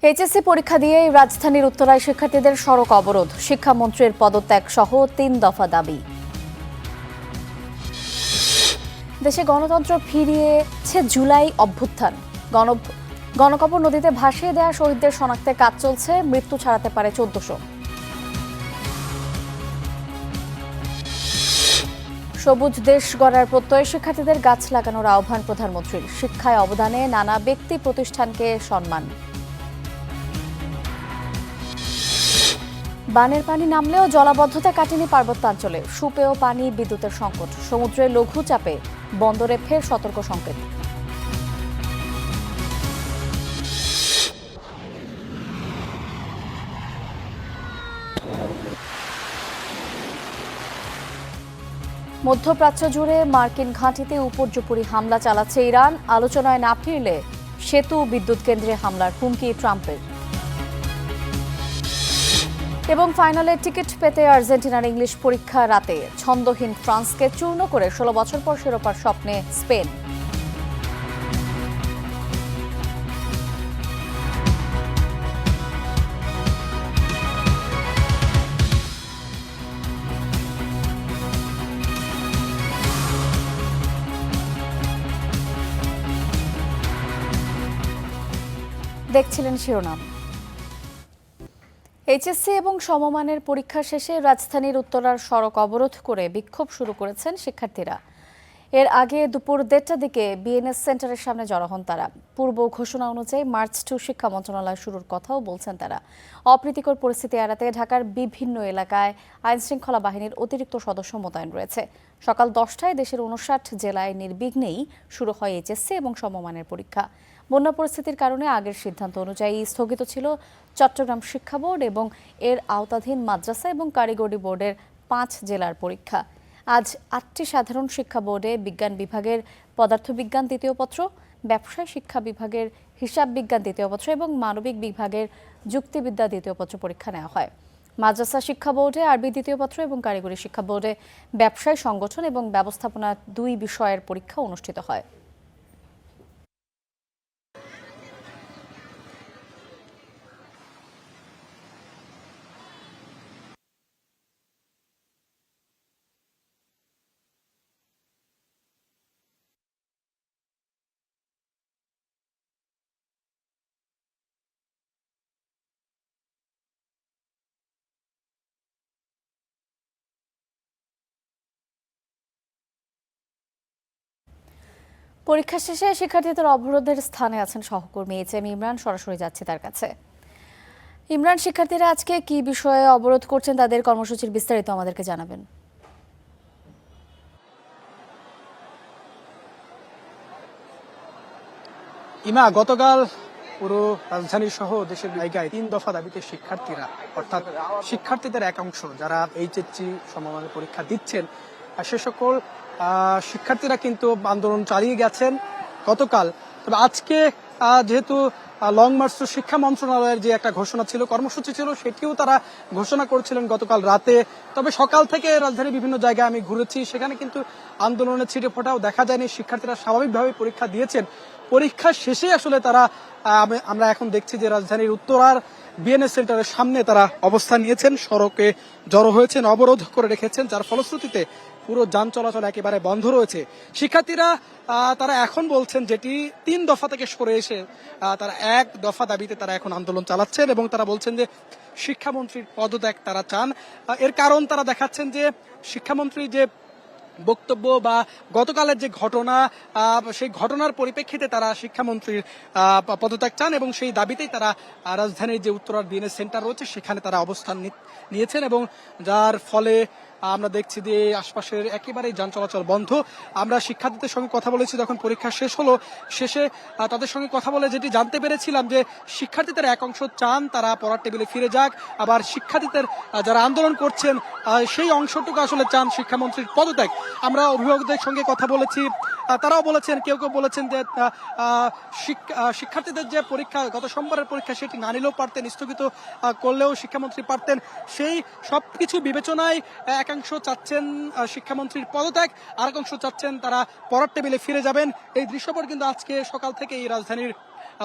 HSC পরীক্ষা দিয়ে রাজধানীর উত্তরায় শিক্ষার্থীদের সড়ক অবরোধ, শিক্ষামন্ত্রীর পদত্যাগ সহ ৩ দফা দাবি। দেশে গণতন্ত্র ফিরিয়েছে জুলাই অভ্যুত্থান। গণকবর নদীতে ভাসিয়ে দেওয়া শহীদদের শনাক্তের কাজ চলছে, মৃত্যু ছাড়াতে পারে ১৪০০। সবুজ দেশ গড়ার প্রত্যয়ে শিক্ষার্থীদের গাছ লাগানোর আহ্বান প্রধানমন্ত্রীর। শিক্ষায় অবদানে নানা ব্যক্তি প্রতিষ্ঠানকে সম্মান। বানের পানি নামলেও জলাবদ্ধতা কাটেনি পার্বত্যাঞ্চলে। সুপেয় পানি, বিদ্যুতের সংকট, সমুদ্রে লঘু চাপে, বন্দরে ফের সতর্ক সংকেত। মধ্যপ্রাচ্য জুড়ে মার্কিন ঘাঁটিতে উপর্যুপরি হামলা চালাচ্ছে ইরান। আলোচনায় না ফিরলে সেতু, বিদ্যুৎ কেন্দ্রে হামলার হুমকি ট্রাম্পের। এবং ফাইনালে টিকিট পেতে আর্জেন্টিনার ইংলিশ পরীক্ষা রাতে ছন্দহীন ফ্রান্সকে চূর্ণ করে ১৬ বছর পর শিরোপার স্বপ্নে স্পেন। দেখছিলেন শিরোনাম। এইচএসসি এবং সমমানের পরীক্ষা শেষে রাজধানীর উত্তরার সড়ক অবরোধ করে বিক্ষোভ শুরু করেছেন শিক্ষার্থীরা। এর আগে দুপুর ১:৩০টার দিকে বিএনএস সেন্টারের সামনে জড়ো হন তারা। পূর্ব ঘোষণা অনুযায়ী মার্চ 2 শিক্ষা মন্ত্রণালয় শুরুর কথাও বলছেন তারা। অপ্রীতিকর পরিস্থিতি এড়াতে ঢাকার বিভিন্ন এলাকায় আইনশৃঙ্খলা বাহিনীর অতিরিক্ত সদস্য মোতায়েন রয়েছে। সকাল 10টায় দেশের ৫৯ জেলায় নির্বিঘ্নেই শুরু হয় এইচএসসি এবং সমমানের পরীক্ষা। বন্যা পরিস্থিতির কারণে আগের সিদ্ধান্ত অনুযায়ী স্থগিত ছিল চট্টগ্রাম শিক্ষা বোর্ড এবং এর আওতাধীন মাদ্রাসা এবং কারিগরি বোর্ডের ৫ জেলার পরীক্ষা। আজ ৮টি সাধারণ শিক্ষা বোর্ডে বিজ্ঞান বিভাগের পদার্থবিজ্ঞান দ্বিতীয় পত্র, ব্যবসায় শিক্ষা বিভাগের হিসাব বিজ্ঞান দ্বিতীয় পত্র এবং মানবিক বিভাগের যুক্তিবিদ্যা দ্বিতীয় পত্র পরীক্ষা নেওয়া হয়। মাদ্রাসা শিক্ষা বোর্ডে আরবি দ্বিতীয় পত্র এবং কারিগরি শিক্ষা বোর্ডে ব্যবসায় সংগঠন এবং ব্যবস্থাপনা ২ বিষয়ের পরীক্ষা অনুষ্ঠিত হয়। পরীক্ষা শেষে শিক্ষার্থীদের অবরোধের স্থানে আছেন সহকর্মী এইচএম ইমরান। সরাসরি যাচ্ছে তার কাছে। ইমরান, শিক্ষার্থীরা আজকে কি বিষয়ে অবরোধ করছেন, তাদের কর্মসূচির বিস্তারিত আমাদেরকে জানাবেন। ইমা, গতকাল পুরো রাজধানী সহ দেশের জায়গায় ৩ দফা দাবিতে শিক্ষার্থীরা, অর্থাৎ শিক্ষার্থীদের একাংশ যারা এইচএসসি সমমানের পরীক্ষা দিচ্ছেন, সে সকল শিক্ষার্থীরা কিন্তু আন্দোলন চালিয়ে গেছেন গতকাল। তবে আজকে যেহেতু লং মার্চ টু শিক্ষা মন্ত্রণালয়ের যে একটা ঘোষণা ছিল, কর্মসূচি ছিল, সেটিও তারা ঘোষণা করেছিলেন গতকাল রাতে। তবে সকাল থেকে রাজধানীর বিভিন্ন জায়গায় আমি ঘুরেছি, সেখানে কিন্তু আন্দোলনের ছিটে ফোটাও দেখা যায়নি। শিক্ষার্থীরা স্বাভাবিকভাবে পরীক্ষা দিয়েছেন। পরীক্ষা শেষে আসলে তারা, আমরা এখন দেখছি যে রাজধানীর উত্তরার বিএনএস সেন্টারের সামনে তারা অবস্থান নিয়েছেন, সড়কে জড়ো হয়েছেন, অবরোধ করে রেখেছেন, যার ফলশ্রুতিতে পুরো যান চলাচল একেবারে বন্ধ রয়েছে। শিক্ষার্থীরা তারা এখন বলছেন যেটি ৩ দফা থেকে সরে এসে তারা ১ দফা দাবিতে তারা এখন আন্দোলন চালাচ্ছেন এবং তারা বলছেন যে শিক্ষামন্ত্রীর পদত্যাগ তারা চান। এর কারণ তারা দেখাচ্ছেন যে শিক্ষামন্ত্রী যে বক্তব্য বা গতকালের যে ঘটনা, সেই ঘটনার পরিপ্রেক্ষিতে তারা শিক্ষামন্ত্রীর পদত্যাগ চান এবং সেই দাবিতেই তারা রাজধানীর যে উত্তরার বিএনএস সেন্টার রয়েছে সেখানে তারা অবস্থান নিয়েছেন এবং যার ফলে আমরা দেখছি যে আশপাশের একেবারেই যান চলাচল বন্ধ। আমরা শিক্ষার্থীদের সঙ্গে কথা বলেছি যখন পরীক্ষা শেষ হলো, শেষে তাদের সঙ্গে কথা বলে যেটি জানতে পেরেছিলাম যে শিক্ষার্থীদের এক অংশ চান তারা পড়ার টেবিলে ফিরে যাক, আবার শিক্ষার্থীদের যারা আন্দোলন করছেন সেই অংশটুকু আসলে চান শিক্ষামন্ত্রীর পদত্যাগ। আমরা অভিভাবকদের সঙ্গে কথা বলেছি, তারাও বলেছেন, কেউ কেউ বলেছেন যে শিক্ষার্থীদের যে পরীক্ষা গত সোমবারের পরীক্ষা সেটি না নিলেও পারতেন, স্থগিত করলেও শিক্ষামন্ত্রী পারতেন। সেই সবকিছু বিবেচনায় একাংশ চাচ্ছেন শিক্ষামন্ত্রীর পদত্যাগ, আরেক অংশ চাচ্ছেন তারা পড়ার টেবিলে ফিরে যাবেন। এই দৃশ্যপট কিন্তু আজকে সকাল থেকে এই রাজধানীর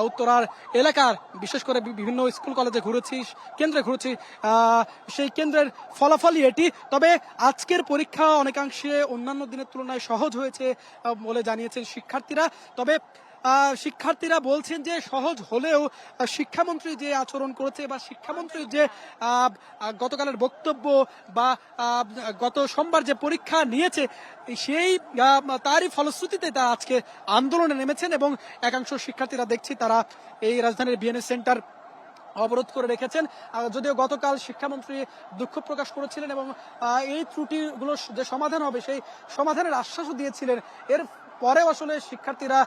উত্তরার এলাকার বিশেষ করে বিভিন্ন স্কুল কলেজে ঘুরেছি, কেন্দ্রে ঘুরেছি, সেই কেন্দ্রের ফলাফলই এটি। তবে আজকের পরীক্ষা অনেকাংশে অন্যান্য দিনের তুলনায় সহজ হয়েছে বলে জানিয়েছেন শিক্ষার্থীরা। তবে শিক্ষার্থীরা বলছেন যে সহজ হলেও শিক্ষামন্ত্রী যে আচরণ করেছে বা শিক্ষামন্ত্রীর যে গতকালের বক্তব্য বা গত সোমবার যে পরীক্ষা নিয়েছে সেই তারই ফলশ্রুতিতে তারা আজকে আন্দোলনে নেমেছেন এবং একাংশ শিক্ষার্থীরা দেখছি তারা এই রাজধানীর বিএনএস সেন্টার অবরোধ করে রেখেছেন। যদিও গতকাল শিক্ষামন্ত্রী দুঃখ প্রকাশ করেছিলেন এবং এই ত্রুটিগুলো যে সমাধান হবে সেই সমাধানের আশ্বাসও দিয়েছিলেন। এর পরেও আসলে শিক্ষার্থীরা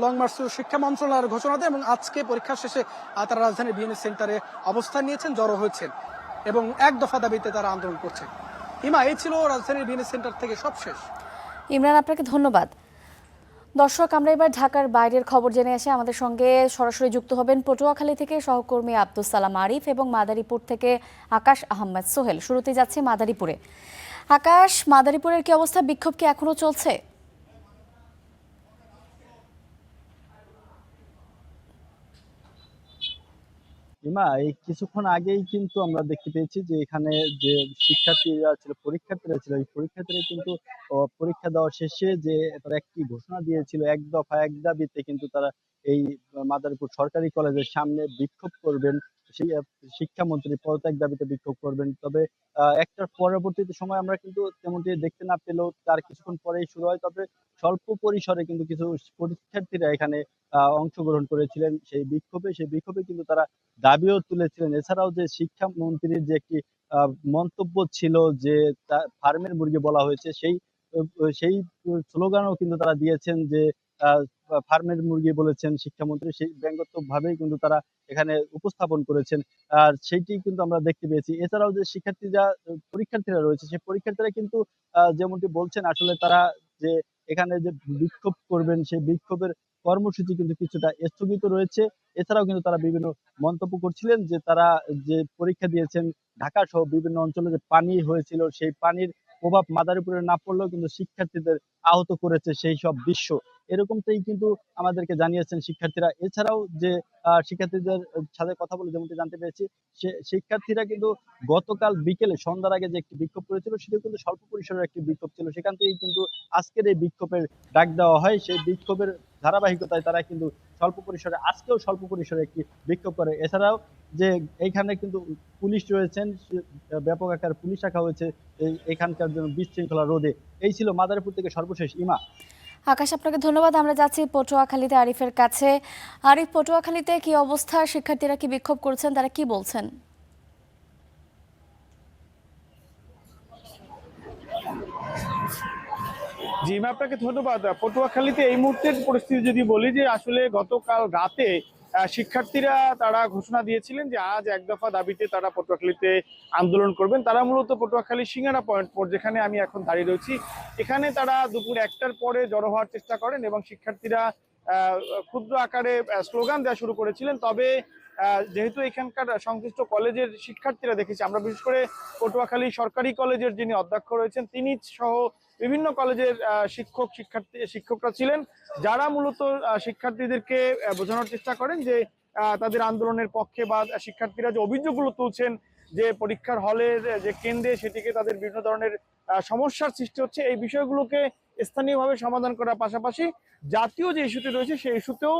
লং মার্চ শিক্ষা মন্ত্রণালয়ের ঘোষণা দেয় এবং আজকে পরীক্ষা শেষে তারা রাজধানীর বিএনএস সেন্টারে অবস্থান নিয়েছেন, জড়ো হয়েছেন এবং এক দফা দাবিতে তারা আন্দোলন করছেন। হিমা, এই ছিল রাজধানীর বিএনএস সেন্টার থেকে সবশেষ। ইমরান, আপনাকে ধন্যবাদ। দর্শক, আমরা এবার ঢাকার বাইরের খবর জেনে আসি। আমাদের সঙ্গে সরাসরি যুক্ত হবেন পটুয়াখালী থেকে সহকর্মী আব্দুস সালাম আরিফ এবং মাদারীপুর থেকে আকাশ আহমেদ সোহেল। শুরুতে যাচ্ছে মাদারীপুরে। আকাশ, মাদারীপুরের কি অবস্থা? বিক্ষোভ কি এখনো চলছে? এই কিছুক্ষণ আগেই কিন্তু আমরা দেখতে পেয়েছি যে এখানে যে পরীক্ষার্থীরা ছিল এই পরীক্ষার্থীরা কিন্তু পরীক্ষা দেওয়া শেষে যে তারা একটি ঘোষণা দিয়েছিল, এক দফা এক দাবিতে কিন্তু তারা এই মাদারীপুর সরকারি কলেজের সামনে বিক্ষোভ করবেন, সেই শিক্ষামন্ত্রী পদত্যাগ দাবিতে বিক্ষোভ করবেন। তবে একটার পরবর্তীতে সময় আমরা কিন্তু তেমনটি দেখতে না পেলেও তার কিছুক্ষণ পরেই শুরু হয়। তবে স্বল্প পরিসরে কিন্তু কিছু পরীক্ষার্থীরা এখানে অংশগ্রহণ করেছিলেন সেই বিক্ষোভে কিন্তু তারা দাবিও তুলেছিলেন। এছাড়াও যে শিক্ষামন্ত্রীর যে একটি মন্তব্য ছিল যে ফার্মের মুরগি বলা হয়েছে, সেই স্লোগানও কিন্তু তারা দিয়েছেন যে ফার্মের মুরগি বলেছেন শিক্ষামন্ত্রী, সেই ব্যঙ্গাত্মক ভাবেই কিন্তু তারা এখানে উপস্থাপন করেছেন। আর সেইটি কিন্তু আমরা দেখতে পেয়েছি। এছাড়াও যে পরীক্ষার্থীরা রয়েছে সেই পরীক্ষার্থীরা কিন্তু যেমনটি বলছেন আসলে তারা যে এখানে যে বিক্ষোভ করবেন সেই বিক্ষোভের কর্মসূচি কিন্তু কিছুটা স্থগিত রয়েছে। এছাড়াও কিন্তু তারা বিভিন্ন মন্তব্য করছিলেন যে তারা যে পরীক্ষা দিয়েছেন ঢাকা সহ বিভিন্ন অঞ্চলে যে পানি হয়েছিল সেই পানির প্রভাব মাদারীপুরে না পড়লেও কিন্তু শিক্ষার্থীদের আহত করেছে সেই সব দৃশ্য, এরকমটাই কিন্তু আমাদেরকে জানিয়েছেন শিক্ষার্থীরা। এছাড়াও যে শিক্ষার্থীদের সাথে কথা বলে যেমনটি জানতে পেরেছি, শিক্ষার্থীরা কিন্তু গতকাল বিকেলে সন্ধ্যার আগে যে একটি বিক্ষোভ করেছিল সেটা কিন্তু স্বল্প পরিসরের একটি বিক্ষোভ ছিল। সেখান থেকেই কিন্তু আজকের এই বিক্ষোভের ডাক দেওয়া হয়। সেই বিক্ষোভের ধারাবাহিকতায় তারা কিন্তু আজকেও স্বল্প পরিসরে একটি বিক্ষোভ করে। এছাড়াও যে এইখানে কিন্তু পুলিশ রয়েছেন, ব্যাপক আকার পুলিশ রাখা হয়েছে এখানকার জন্য বিশৃঙ্খলা রোধে। এই ছিল মাদারীপুর থেকে সর্বশেষ। ইমা। আকাশ, আপনাকে ধন্যবাদ। আমরা যাচ্ছি পটুয়াখালীতে আরিফের কাছে। আরিফ, পটুয়াখালীতে কি অবস্থা? শিক্ষার্থীরা কি বিক্ষোভ করছেন? তারা কি বলছেন? জি, আপনাকে ধন্যবাদ। পটুয়াখালীতে এই মুহূর্তের পরিস্থিতি যদি বলি যে আসলে গতকাল রাতে শিক্ষার্থীরা তারা ঘোষণা দিয়েছিলেন যে আজ এক দফা দাবিতে তারা পটুয়াখালীতে আন্দোলন করবেন। তারা মূলত পটুয়াখালী সিঙ্গারা পয়েন্ট যেখানে আমি এখন দাঁড়িয়ে রয়েছি এখানে তারা দুপুর 1টার পরে জড়ো হওয়ার চেষ্টা করেন এবং শিক্ষার্থীরা ক্ষুদ্র আকারে স্লোগান দেওয়া শুরু করেছিলেন। তবে যেহেতু এখানকার সংশ্লিষ্ট কলেজের শিক্ষার্থীরা দেখেছি আমরা, বিশেষ করে পটুয়াখালী সরকারি কলেজের যিনি অধ্যক্ষ রয়েছেন তিনি সহ বিভিন্ন কলেজের শিক্ষকরা ছিলেন যারা মূলত শিক্ষার্থীদেরকে বোঝানোর চেষ্টা করেন যে তাদের আন্দোলনের পক্ষে বা শিক্ষার্থীরা যে অভিযোগগুলো তুলছেন যে পরীক্ষার হলের যে কেন্দ্রে সেটিকে তাদের বিভিন্ন ধরনের সমস্যার সৃষ্টি হচ্ছে, এই বিষয়গুলোকে স্থানীয়ভাবে সমাধান করার পাশাপাশি জাতীয় যে ইস্যুটি রয়েছে সেই ইস্যুতেও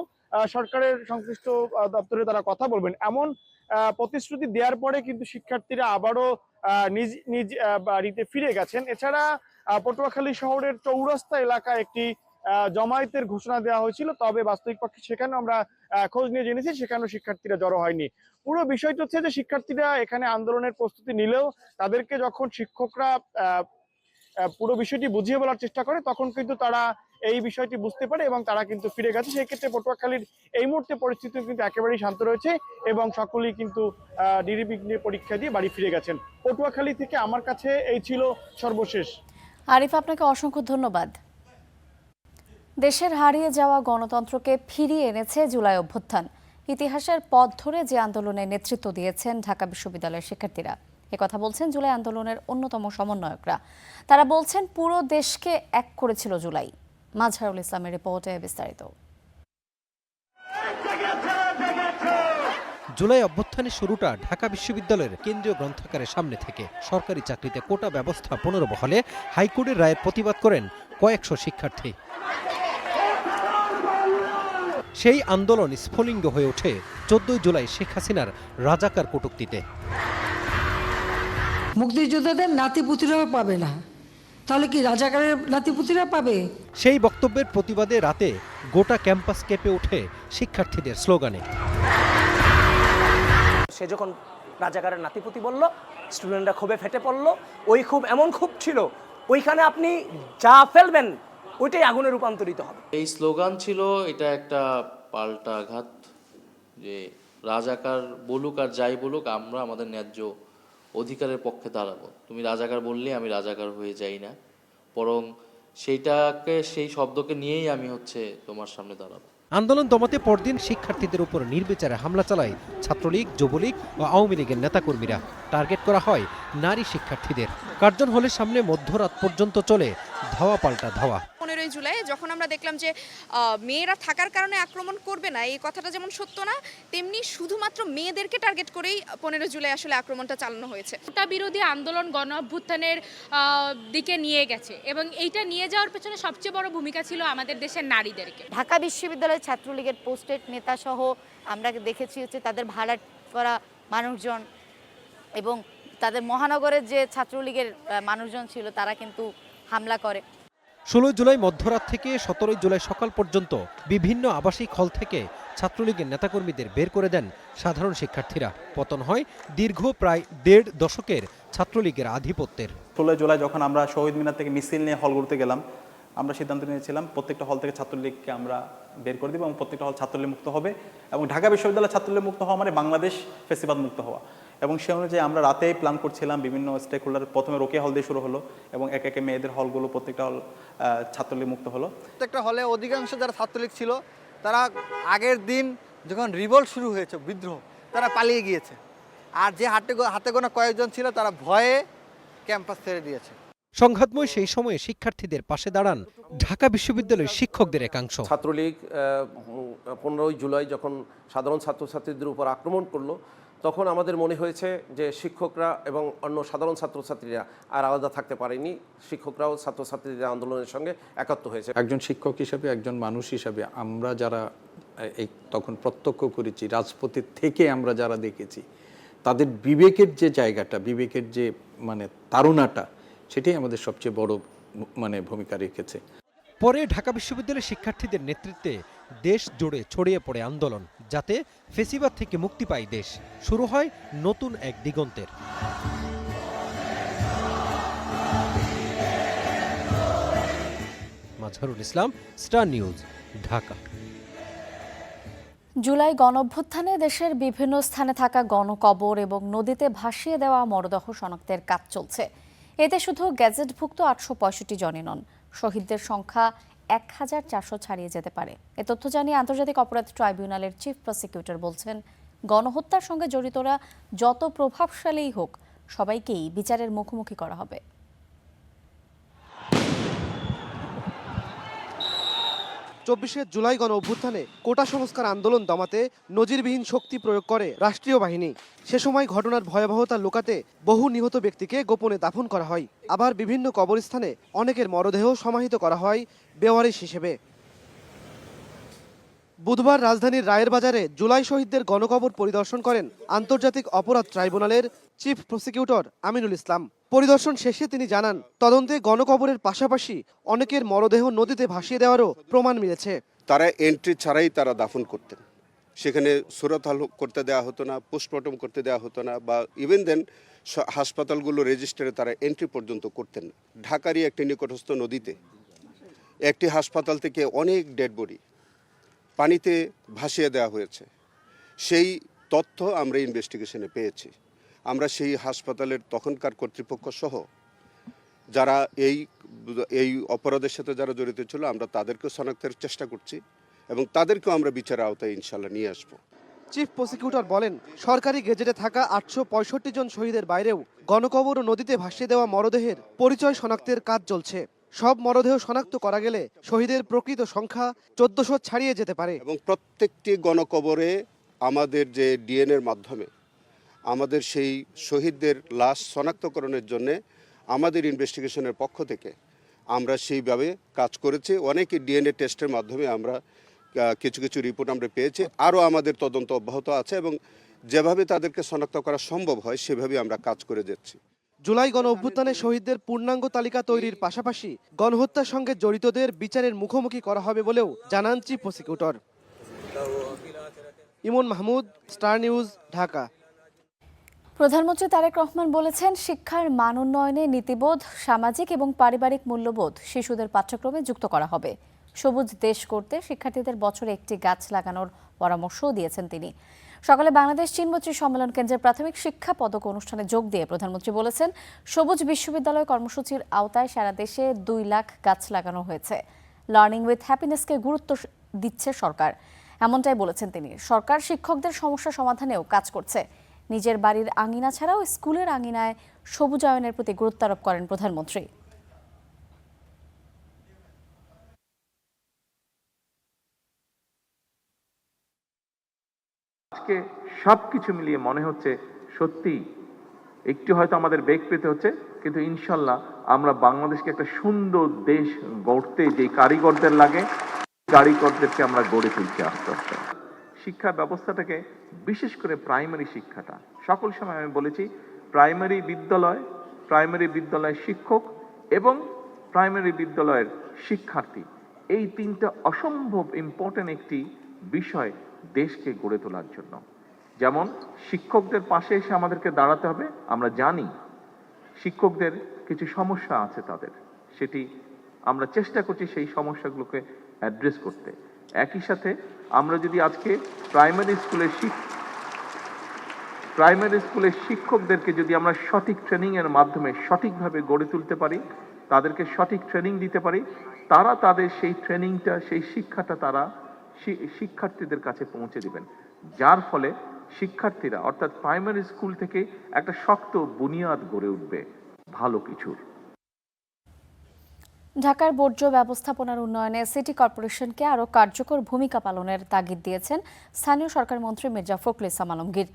সরকারের সংশ্লিষ্ট দপ্তরে তারা কথা বলবেন এমন প্রতিশ্রুতি দেওয়ার পরে কিন্তু শিক্ষার্থীরা আবারও নিজ নিজ বাড়িতে ফিরে গেছেন। এছাড়া পটুয়াখালী শহরের চৌরাস্তা এলাকায় একটি জমায়েতের ঘোষণা দেওয়া হয়েছিল, তবে বাস্তবিক পক্ষে সেখানেও আমরা খোঁজ নিয়ে জেনেছি সেখানেও শিক্ষার্থীরা জড়ো হয়নি। পুরো বিষয়টা হচ্ছে যে শিক্ষার্থীরা এখানে আন্দোলনের প্রস্তুতি নিলেও তাদেরকে যখন শিক্ষকরা পুরো বিষয়টি বুঝিয়ে বলার চেষ্টা করে তখন কিন্তু তারা এই বিষয়টি বুঝতে পারে এবং তারা কিন্তু ফিরে গেছে। সেই ক্ষেত্রে পটুয়াখালীর এই মুহূর্তে পরিস্থিতি কিন্তু একেবারেই শান্ত রয়েছে এবং সকলেই কিন্তু নির্বিঘ্নে পরীক্ষা দিয়ে বাড়ি ফিরে গেছেন। পটুয়াখালী থেকে আমার কাছে এই ছিল সর্বশেষ। আরিফ, আপনাকে অসংখ্য ধন্যবাদ। দেশের হারিয়ে যাওয়া গণতন্ত্রকে ফিরিয়ে এনেছে জুলাই অভ্যুত্থান। ইতিহাসের পথ ধরে যে আন্দোলনের নেতৃত্ব দিয়েছেন ঢাকা বিশ্ববিদ্যালয়ের শিক্ষার্থীরা, কথা বলছেন জুলাই আন্দোলনের অন্যতম সমন্বয়করা। তারা বলছেন পুরো দেশকে এক করেছিল জুলাই। মাজহারুল ইসলামের রিপোর্টে বিস্তারিত। জুলাই অভ্যুত্থানের শুরুটা ঢাকা বিশ্ববিদ্যালয়ের কেন্দ্রীয় গ্রন্থাগারের সামনে থেকে। সরকারি চাকরিতে কোটা ব্যবস্থা পুনর্বহালে হাইকোর্টের রায়ের প্রতিবাদ করেন কয়েকশো শিক্ষার্থী। সেই আন্দোলন স্ফুলিঙ্গ হয়ে ওঠে 14 জুলাই শেখ হাসিনার রাজাকার কটূক্তিতে। মুক্তিযোদ্ধাদের নাতিপুতিরাও পাবে না, তাহলে কি রাজাকারের নাতিপুতিরা পাবে? সেই বক্তব্যের প্রতিবাদে রাতে গোটা ক্যাম্পাস কেঁপে ওঠে শিক্ষার্থীদের স্লোগানে। সে যখন রাজাকারের নাতিপুতি বলল, স্টুডেন্টরা ক্ষোভে ফেটে পড়ল। ওই ক্ষোভ এমন ক্ষোভ ছিল, ওইখানে আপনি যা ফেলবেন ওইটাই আগুনে রূপান্তরিত হবে। এই স্লোগান ছিল, এটা একটা পাল্টা আঘাত, যে রাজাকার বলুক আর যাই বলুক, আমরা আমাদের ন্যায্য অধিকারের পক্ষে দাঁড়াবো। তুমি রাজাকার বললে আমি রাজাকার হয়ে যাই না, বরং সেই শব্দকে নিয়েই আমি তোমার সামনে দাঁড়াবো। আন্দোলন দমাতে পরদিন শিক্ষার্থীদের উপর নির্বিচারে হামলা চালায় ছাত্রলীগ, যুবলীগ ও আওয়ামী লীগের নেতাকর্মীরা। টার্গেট করা হয় নারী শিক্ষার্থীদের। কার্জন হলের সামনে মধ্যরাত পর্যন্ত চলে ধাওয়া পাল্টা ধাওয়া। 15 জুলাই যখন আমরা দেখলাম যে মেয়েরা থাকার কারণে আক্রমণ করবে না, এই কথাটা যেমন সত্য না, তেমনি শুধুমাত্র মেয়েদেরকে টার্গেট করেই 15 জুলাই আসলে আক্রমণটা চালানো হয়েছে। কোটা বিরোধী আন্দোলন গণ অভ্যুত্থানের দিকে নিয়ে গেছে এবং এইটা নিয়ে যাওয়ার পেছনে সবচেয়ে বড় ভূমিকা ছিল আমাদের দেশের নারীদেরকে। ঢাকা বিশ্ববিদ্যালয়ের ছাত্রলীগের পোস্টেড নেতা সহ আমরা দেখেছি তাদের ভাড়া করা মানুষজন এবং তাদের মহানগরের যে ছাত্রলীগের মানুষজন ছিল তারা কিন্তু হামলা করে। 16 জুলাই মধ্যরাত থেকে 17 জুলাই সকাল পর্যন্ত বিভিন্ন আবাসিক হল থেকে ছাত্রলীগের নেতাকর্মীদের বের করে দেন সাধারণ শিক্ষার্থীরা। পতন হয় দীর্ঘ প্রায় 1.5 দশকের ছাত্রলীগের আধিপত্যের। 16 জুলাই যখন আমরা শহীদ মিনার থেকে মিছিল নিয়ে হলগুলোতে গেলাম, আমরা সিদ্ধান্ত নিয়েছিলাম প্রত্যেকটা হল থেকে ছাত্রলীগকে আমরা বের করে দিব এবং প্রত্যেকটা হল ছাত্রলীগ মুক্ত হবে এবং ঢাকা বিশ্ববিদ্যালয় ছাত্রলীগ মুক্ত হওয়া মানে বাংলাদেশ ফেসিবাদ মুক্ত হওয়া। এবং সে অনুযায়ী আমরা রাতেই প্ল্যান করছিলাম, বিভিন্ন স্টেক হোল্ডার, প্রথমে রোকেয়া হল দিয়ে শুরু হলো এবং একে একে মেয়েদের হলগুলো প্রত্যেকটা হল ছাত্রলীগ মুক্ত হলো। প্রত্যেকটা হলে অধিকাংশ যারা ছাত্রলীগ ছিল তারা আগের দিন যখন রিভোল্ট শুরু হয়েছে, বিদ্রোহ, তারা পালিয়ে গিয়েছে। আর যে হাতে গোনা কয়েকজন ছিল তারা ভয়ে ক্যাম্পাস ছেড়ে দিয়েছে। সংঘাতময় সেই সময়ে শিক্ষার্থীদের পাশে দাঁড়ান ঢাকা বিশ্ববিদ্যালয়ের শিক্ষকদের একাংশ। ছাত্রলীগ 15 জুলাই যখন সাধারণ ছাত্রছাত্রীদের উপর আক্রমণ করলো, তখন আমাদের মনে হয়েছে যে শিক্ষকরা এবং অন্য সাধারণ ছাত্রছাত্রীরা আর আলাদা থাকতে পারেনি। শিক্ষকরাও ছাত্রছাত্রীদের আন্দোলনের সঙ্গে একাত্ম হয়েছে। একজন শিক্ষক হিসাবে, একজন মানুষ হিসাবে আমরা যারা তখন প্রত্যক্ষ করেছি, রাজপথের থেকে আমরা যারা দেখেছি, তাদের বিবেকের যে জায়গাটা, বিবেকের যে তাড়নাটা, সেটাই আমাদের সবচেয়ে বড় ভূমিকা রেখেছে। পরে ঢাকা বিশ্ববিদ্যালয়ের শিক্ষার্থীদের নেতৃত্বে দেশ জুড়ে ছড়িয়ে পড়ে আন্দোলন, যাতে ফেসিবাদ থেকে মুক্তি পায় দেশ। শুরু হয় নতুন এক দিগন্তের। Mazharul Islam, star News, Dhaka. জুলাই গণঅভ্যুত্থানে দেশের বিভিন্ন স্থানে থাকা গণকবর এবং নদীতে ভাসিয়ে দেওয়া মরদেহ শনাক্তের কাজ চলছে। এতে শুধু গ্যাজেটভুক্ত 865 জনই নন, শহীদদের সংখ্যা 1400 ছাড়িয়ে যেতে পারে। এ তথ্য জানিয়ে আন্তর্জাতিক অপরাধ ট্রাইব্যুনালের চিফ প্রসিকিউটর বলছেন, গণহত্যার সঙ্গে জড়িতরা যত প্রভাবশালীই হোক, সবাইকেই বিচারের মুখোমুখি করা হবে। 24শে জুলাই গণ অভ্যুত্থানে কোটা সংস্কার আন্দোলন দমাতে নজিরবিহীন শক্তি প্রয়োগ করে রাষ্ট্রীয় বাহিনী। সে সময় ঘটনার ভয়াবহতা লুকাতে বহু নিহত ব্যক্তিকে গোপনে দাফন করা হয়। আবার বিভিন্ন কবরস্থানে অনেকের মরদেহ সমাহিত করা হয় বেওয়ারিশ হিসেবে। বুধবার রাজধানীর রায়ের বাজারে জুলাই শহীদদের গণকবর পরিদর্শন করেন আন্তর্জাতিক অপরাধ ট্রাইব্যুনালের চিফ প্রসিকিউটর আমিনুল ইসলাম। পরিদর্শন শেষে তিনি জানান, তদন্তে গণকবরের পাশাপাশি অনেকের মরদেহ নদীতে ভাসিয়ে দেওয়ারও প্রমাণ মিলেছে। তারা এন্ট্রি ছাড়াই তারা দাফন করতেন, সেখানে সুরত করতে দেওয়া হতো না, পোস্টমর্টম করতে দেওয়া হতো না, বা ইভেন দেন হাসপাতালগুলো রেজিস্টারে তারা এন্ট্রি পর্যন্ত করতেন না। ঢাকারই একটি নিকটস্থ নদীতে একটি হাসপাতাল থেকে অনেক ডেড বডি পানিতে ভাসিয়ে দেওয়া হয়েছে। সেই তথ্য আমরা ইনভেস্টিগেশনে পেয়েছি। আমরা সেই হাসপাতালের তখনকার কর্তৃপক্ষ সহ যারা এই অপরাধের সাথে যারা জড়িত ছিল, আমরা তাদেরকেও শনাক্তের চেষ্টা করছি এবং তাদেরকেও আমরা বিচারের আওতায় ইনশাল্লাহ নিয়ে আসব। চিফ প্রসিকিউটর বলেন, সরকারি গেজেটে থাকা 865 জন শহীদের বাইরেও গণকবর ও নদীতে ভাসিয়ে দেওয়া মরদেহের পরিচয় শনাক্তের কাজ চলছে। সব মরদেহ শনাক্ত করা গেলে শহীদের প্রকৃত সংখ্যা 1400 ছাড়িয়ে যেতে পারে এবং প্রত্যেকটি গণকবরে আমাদের যে ডিএনএর মাধ্যমে আমাদের সেই শহীদদের লাশ শনাক্তকরণের জন্য আমাদের ইনভেস্টিগেশনের পক্ষ থেকে আমরা সেইভাবে কাজ করেছি। অনেকে ডিএনএ টেস্টের মাধ্যমে আমরা কিছু কিছু রিপোর্ট আমরা পেয়েছি। আরও আমাদের তদন্ত অব্যাহত আছে এবং যেভাবে তাদেরকে শনাক্ত করা সম্ভব হয় সেভাবে আমরা কাজ করে যাচ্ছি। জুলাই গণ অভ্যুত্থানে শহীদদের পূর্ণাঙ্গ তালিকা তৈরির পাশাপাশি গণহত্যার সঙ্গে জড়িতদের বিচারের মুখোমুখি করা হবে বলেও জানান চিফ প্রসিকিউটর। ইমন মাহমুদ, স্টার নিউজ, ঢাকা। প্রধানমন্ত্রী তারেক রহমান বলেছেন, শিক্ষার মান উন্নয়নে নীতিবোধ, সামাজিক এবং পারিবারিক মূল্যবোধ শিশুদের পাঠ্যক্রমে যুক্ত করা হবে। সবুজ দেশ করতে শিক্ষার্থীদের বছরে একটি গাছ লাগানোর পরামর্শও দিয়েছেন তিনি। সকালে বাংলাদেশ চীনমৈত্রী সম্মেলন কেন্দ্রের প্রাথমিক শিক্ষা পদক অনুষ্ঠানে যোগ দিয়ে প্রধানমন্ত্রী বলেছেন, সবুজ বিশ্ববিদ্যালয় কর্মসূচির আওতায় সারা দেশে 2 লাখ গাছ লাগানো হয়েছে। লার্নিং উইথ হ্যাপিনেসকে গুরুত্ব দিচ্ছে সরকার, এমনটাই বলেছেন তিনি। সরকার শিক্ষকদের সমস্যা সমাধানেও কাজ করছে। নিজের বাড়ির আঙিনা ছাড়াও স্কুলের আঙিনায় সবুজায়নের প্রতি গুরুত্ব আরোপ করেন প্রধানমন্ত্রী। আজকে সবকিছু মিলিয়ে মনে হচ্ছে সত্যি একটু হয়তো আমাদের বেগ পেতে হচ্ছে, কিন্তু ইনশাল্লাহ আমরা বাংলাদেশকে একটা সুন্দর দেশ গড়তে যে কারিগরদের লাগে, কারিগরদেরকে আমরা গড়ে তুলছি আস্তে আস্তে। শিক্ষা ব্যবস্থাটাকে, বিশেষ করে প্রাইমারি শিক্ষাটা, সকল সময় আমি বলেছি প্রাইমারি বিদ্যালয়ের শিক্ষক এবং প্রাইমারি বিদ্যালয়ের শিক্ষার্থী, এই তিনটা অসম্ভব ইম্পর্টেন্ট একটি বিষয় দেশকে গড়ে তোলার জন্য। যেমন শিক্ষকদের পাশে এসে আমাদেরকে দাঁড়াতে হবে। আমরা জানি শিক্ষকদের কিছু সমস্যা আছে তাদের, সেটি আমরা চেষ্টা করছি সেই সমস্যাগুলোকে অ্যাড্রেস করতে। একই সাথে আমরা যদি আজকে প্রাইমারি স্কুলের শিক্ষকদেরকে যদি আমরা সঠিক ট্রেনিংয়ের মাধ্যমে সঠিকভাবে গড়ে তুলতে পারি, তাদেরকে সঠিক ট্রেনিং দিতে পারি, তারা তাদের সেই ট্রেনিংটা, সেই শিক্ষাটা তারা শিক্ষার্থীদের কাছে পৌঁছে দিবেন, যার ফলে শিক্ষার্থীরা অর্থাৎ প্রাইমারি স্কুল থেকে একটা শক্ত বুনিয়াদ গড়ে উঠবে ভালো কিছুর। ঢাকার বর্জ্য ব্যবস্থাপনার উন্নয়নে সিটি কর্পোরেশনকে আরও কার্যকর ভূমিকা পালনের তাগিদ দিয়েছেন স্থানীয় সরকার মন্ত্রী মির্জা ফখরুল ইসলাম আলমগীর।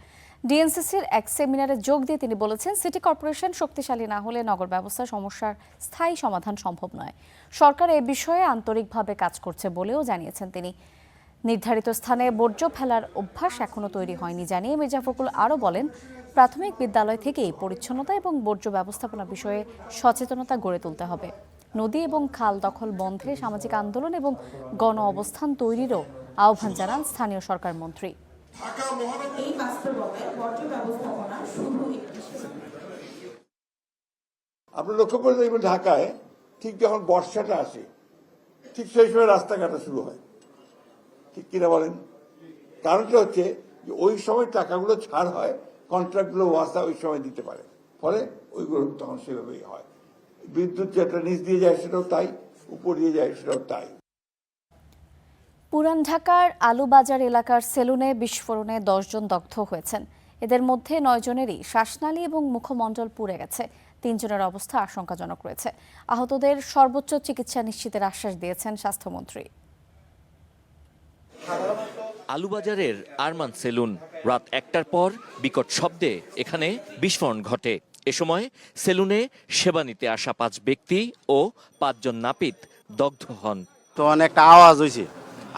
ডিএনসিসির এক সেমিনারে যোগ দিয়ে তিনি বলেছেন, সিটি কর্পোরেশন শক্তিশালী না হলে নগর ব্যবস্থার সমস্যার স্থায়ী সমাধান সম্ভব নয়। সরকার এ বিষয়ে আন্তরিকভাবে কাজ করছে বলেও জানিয়েছেন তিনি। নির্ধারিত স্থানে বর্জ্য ফেলার অভ্যাস এখনও তৈরি হয়নি জানিয়ে মির্জা ফখরুল আরও বলেন, প্রাথমিক বিদ্যালয় থেকেই পরিচ্ছন্নতা এবং বর্জ্য ব্যবস্থাপনা বিষয়ে সচেতনতা গড়ে তুলতে হবে। নদী এবং খাল দখল বন্ধে সামাজিক আন্দোলন এবং গণ অবস্থান তৈরিরও আহ্বান জানান স্থানীয় সরকার মন্ত্রী। আপনি লক্ষ্য করে দেখবেন ঢাকায় ঠিক যখন বর্ষাটা আসে ঠিক সেই সময় রাস্তা কাটা শুরু হয়, ঠিক কিনা বলেন? কারণটা হচ্ছে যে ওই সময় টাকাগুলো ছাড় হয়, কন্ট্রাক্টগুলো ওয়াসা ওই সময় দিতে পারে, ফলে ওইগুলো তখন সেভাবেই হয়। বিদ্যুৎ যেটা নিচ দিয়ে যায় সেটাও তাই, উপর দিয়ে যায় সেটাও তাই। পুরান ঢাকার আলুবাজার এলাকার সেলুনে বিস্ফোরণে 10 জন দগ্ধ হয়েছেন। এদের মধ্যে 9 জনেরই শ্বাসনালী এবং মুখমণ্ডল পুড়ে গেছে। 3 জনের অবস্থা আশঙ্কাজনক রয়েছে। আহতদের সর্বোচ্চ চিকিৎসা নিশ্চিতের আশ্বাস দিয়েছেন স্বাস্থ্যমন্ত্রী। আলুবাজারের আরমান সেলুন, রাত 1টার পর বিকট শব্দে এখানে বিস্ফোরণ ঘটে। এ সময় সেলুনে সেবা নিতে আসা 5 ব্যক্তি ও 5 জন নাপিত দগ্ধ হন। তো অনেকটা আওয়াজ হয়েছে,